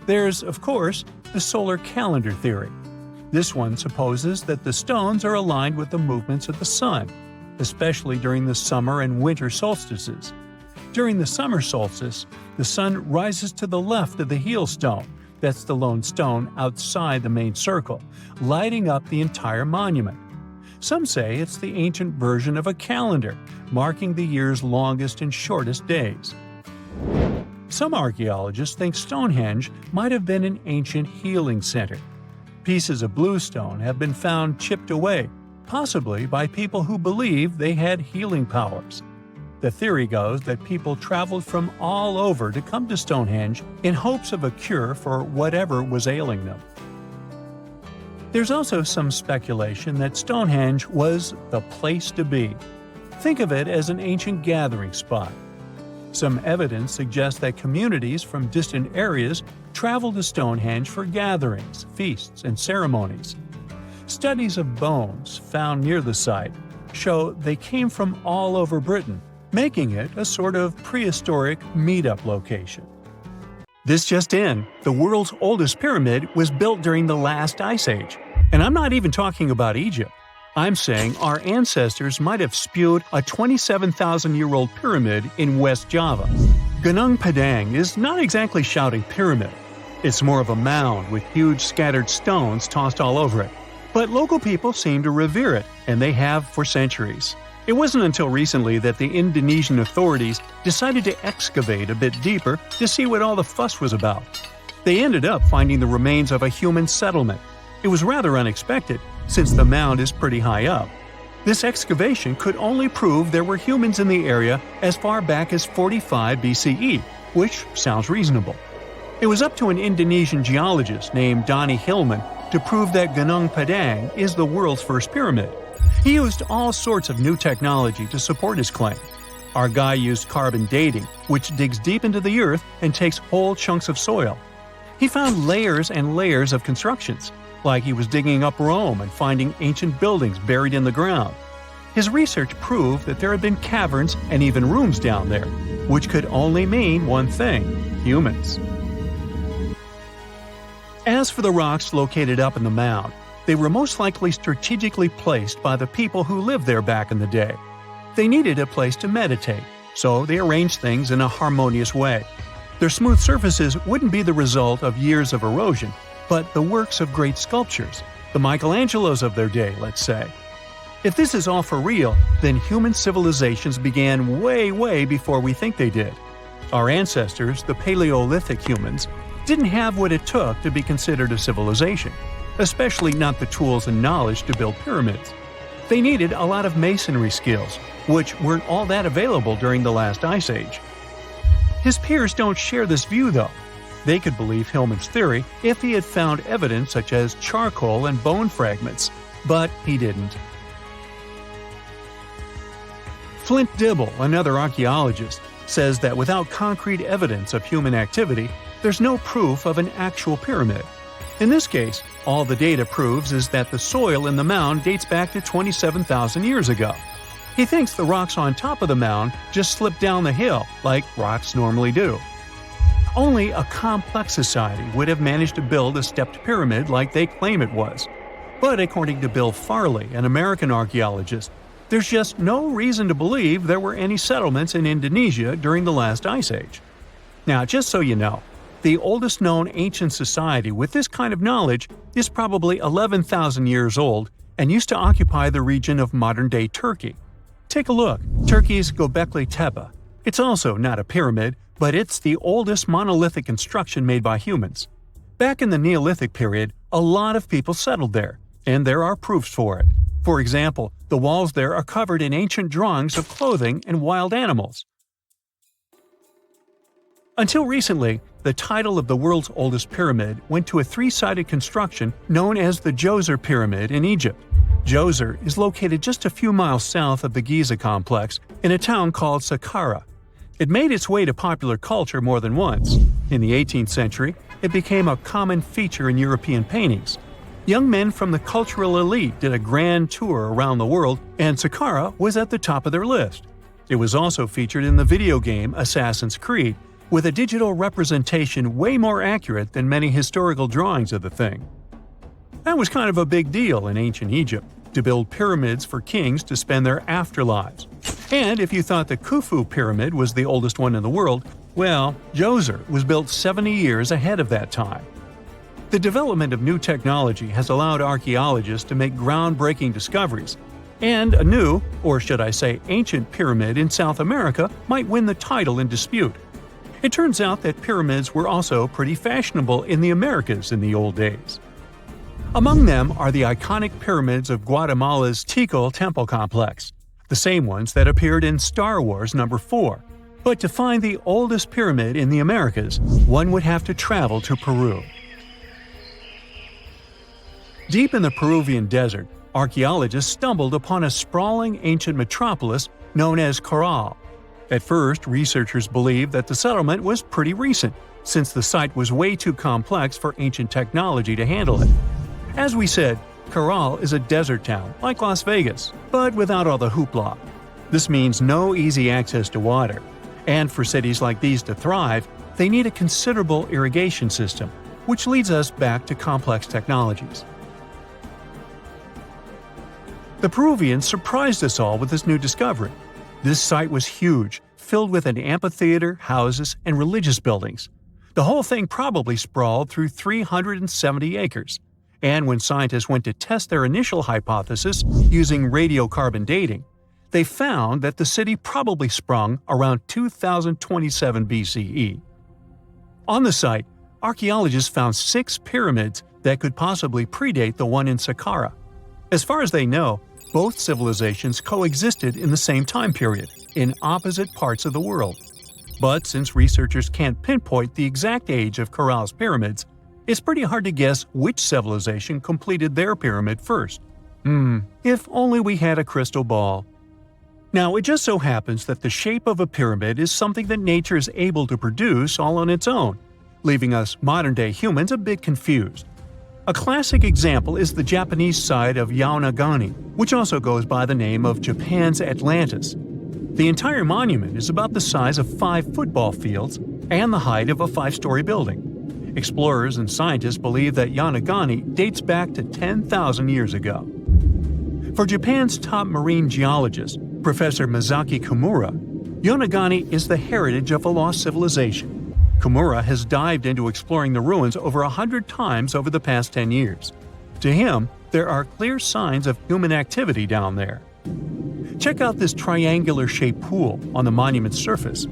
There's, of course, the solar calendar theory. This one supposes that the stones are aligned with the movements of the sun, especially during the summer and winter solstices. During the summer solstice, the sun rises to the left of the heel stone, that's the lone stone outside the main circle, lighting up the entire monument. Some say it's the ancient version of a calendar, marking the year's longest and shortest days. Some archaeologists think Stonehenge might have been an ancient healing center. Pieces of bluestone have been found chipped away, possibly by people who believed they had healing powers. The theory goes that people traveled from all over to come to Stonehenge in hopes of a cure for whatever was ailing them. There's also some speculation that Stonehenge was the place to be. Think of it as an ancient gathering spot. Some evidence suggests that communities from distant areas traveled to Stonehenge for gatherings, feasts, and ceremonies. Studies of bones found near the site show they came from all over Britain, making it a sort of prehistoric meetup location. This just in, the world's oldest pyramid was built during the last ice age. And I'm not even talking about Egypt. I'm saying our ancestors might have spewed a 27,000-year-old pyramid in West Java. Gunung Padang is not exactly shouting pyramid. It's more of a mound with huge scattered stones tossed all over it. But local people seem to revere it, and they have for centuries. It wasn't until recently that the Indonesian authorities decided to excavate a bit deeper to see what all the fuss was about. They ended up finding the remains of a human settlement. It was rather unexpected, since the mound is pretty high up. This excavation could only prove there were humans in the area as far back as 45 BCE, which sounds reasonable. It was up to an Indonesian geologist named Donny Hillman to prove that Gunung Padang is the world's first pyramid. He used all sorts of new technology to support his claim. Our guy used carbon dating, which digs deep into the earth and takes whole chunks of soil. He found layers and layers of constructions, like he was digging up Rome and finding ancient buildings buried in the ground. His research proved that there had been caverns and even rooms down there, which could only mean one thing: humans. As for the rocks located up in the mound, they were most likely strategically placed by the people who lived there back in the day. They needed a place to meditate, so they arranged things in a harmonious way. Their smooth surfaces wouldn't be the result of years of erosion, but the works of great sculptures, the Michelangelos of their day, let's say. If this is all for real, then human civilizations began way before we think they did. Our ancestors, the Paleolithic humans, didn't have what it took to be considered a civilization, especially not the tools and knowledge to build pyramids. They needed a lot of masonry skills, which weren't all that available during the last ice age. His peers don't share this view though. They could believe Hillman's theory if he had found evidence such as charcoal and bone fragments, but he didn't. Flint Dibble, another archaeologist, says that without concrete evidence of human activity, there's no proof of an actual pyramid. In this case, all the data proves is that the soil in the mound dates back to 27,000 years ago. He thinks the rocks on top of the mound just slipped down the hill, like rocks normally do. Only a complex society would have managed to build a stepped pyramid like they claim it was. But according to Bill Farley, an American archaeologist, there's just no reason to believe there were any settlements in Indonesia during the last ice age. Now, just so you know, the oldest known ancient society with this kind of knowledge is probably 11,000 years old and used to occupy the region of modern-day Turkey. Take a look, Turkey's Gobekli Tepe. It's also not a pyramid, but it's the oldest monolithic construction made by humans. Back in the Neolithic period, a lot of people settled there, and there are proofs for it. For example, the walls there are covered in ancient drawings of clothing and wild animals. Until recently, the title of the world's oldest pyramid went to a three-sided construction known as the Djoser Pyramid in Egypt. Djoser is located just a few miles south of the Giza complex in a town called Saqqara. It made its way to popular culture more than once. In the 18th century, it became a common feature in European paintings. Young men from the cultural elite did a grand tour around the world, and Saqqara was at the top of their list. It was also featured in the video game Assassin's Creed, with a digital representation way more accurate than many historical drawings of the thing. That was kind of a big deal in ancient Egypt, to build pyramids for kings to spend their afterlives. And if you thought the Khufu pyramid was the oldest one in the world, well, Djoser was built 70 years ahead of that time. The development of new technology has allowed archaeologists to make groundbreaking discoveries, and a new, or should I say ancient pyramid in South America might win the title in dispute. It turns out that pyramids were also pretty fashionable in the Americas in the old days. Among them are the iconic pyramids of Guatemala's Tikal Temple Complex, the same ones that appeared in Star Wars No. 4. But to find the oldest pyramid in the Americas, one would have to travel to Peru. Deep in the Peruvian desert, archaeologists stumbled upon a sprawling ancient metropolis known as Caral. At first, researchers believed that the settlement was pretty recent, since the site was way too complex for ancient technology to handle it. As we said, Caral is a desert town, like Las Vegas, but without all the hoopla. This means no easy access to water. And for cities like these to thrive, they need a considerable irrigation system, which leads us back to complex technologies. The Peruvians surprised us all with this new discovery. This site was huge, filled with an amphitheater, houses, and religious buildings. The whole thing probably sprawled through 370 acres. And when scientists went to test their initial hypothesis using radiocarbon dating, they found that the city probably sprung around 2027 BCE. On the site, archaeologists found 6 pyramids that could possibly predate the one in Saqqara. As far as they know, both civilizations coexisted in the same time period, in opposite parts of the world. But since researchers can't pinpoint the exact age of Caral's pyramids, it's pretty hard to guess which civilization completed their pyramid first. If only we had a crystal ball. Now, it just so happens that the shape of a pyramid is something that nature is able to produce all on its own, leaving us modern-day humans a bit confused. A classic example is the Japanese side of Yonaguni, which also goes by the name of Japan's Atlantis. The entire monument is about the size of 5 football fields and the height of a 5-story building. Explorers and scientists believe that Yonaguni dates back to 10,000 years ago. For Japan's top marine geologist, Professor Masaki Kimura, Yonaguni is the heritage of a lost civilization. Kimura has dived into exploring the ruins over 100 times over the past 10 years. To him, There are clear signs of human activity down there. Check out this triangular-shaped pool on the monument's surface.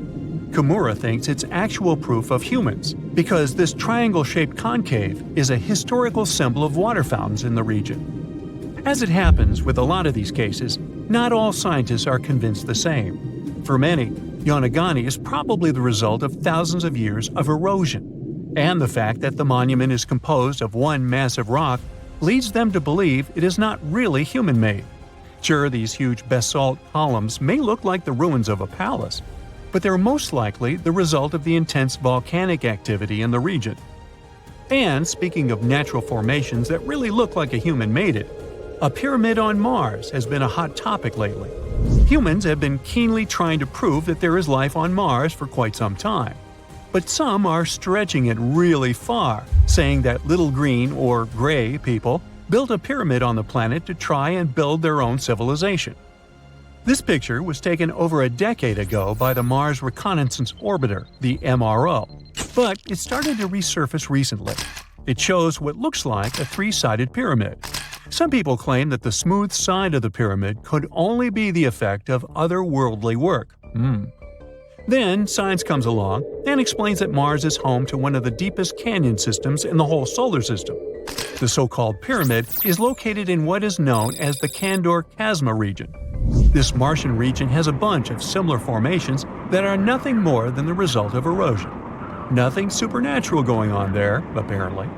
Kimura thinks it's actual proof of humans, because this triangle-shaped concave is a historical symbol of water fountains in the region. As it happens with a lot of these cases, not all scientists are convinced the same. For many, Yonaguni is probably the result of thousands of years of erosion, and the fact that the monument is composed of one massive rock leads them to believe it is not really human-made. Sure, these huge basalt columns may look like the ruins of a palace, but they're most likely the result of the intense volcanic activity in the region. And speaking of natural formations that really look like a human made it, a pyramid on Mars has been a hot topic lately. Humans have been keenly trying to prove that there is life on Mars for quite some time. But some are stretching it really far, saying that little green or gray people built a pyramid on the planet to try and build their own civilization. This picture was taken over a decade ago by the Mars Reconnaissance Orbiter, the MRO, but it started to resurface recently. It shows what looks like a three-sided pyramid. Some people claim that the smooth side of the pyramid could only be the effect of otherworldly work. Then science comes along and explains that Mars is home to one of the deepest canyon systems in the whole solar system. The so-called pyramid is located in what is known as the Kandor-Chasma region. This Martian region has a bunch of similar formations that are nothing more than the result of erosion. Nothing supernatural going on there, apparently.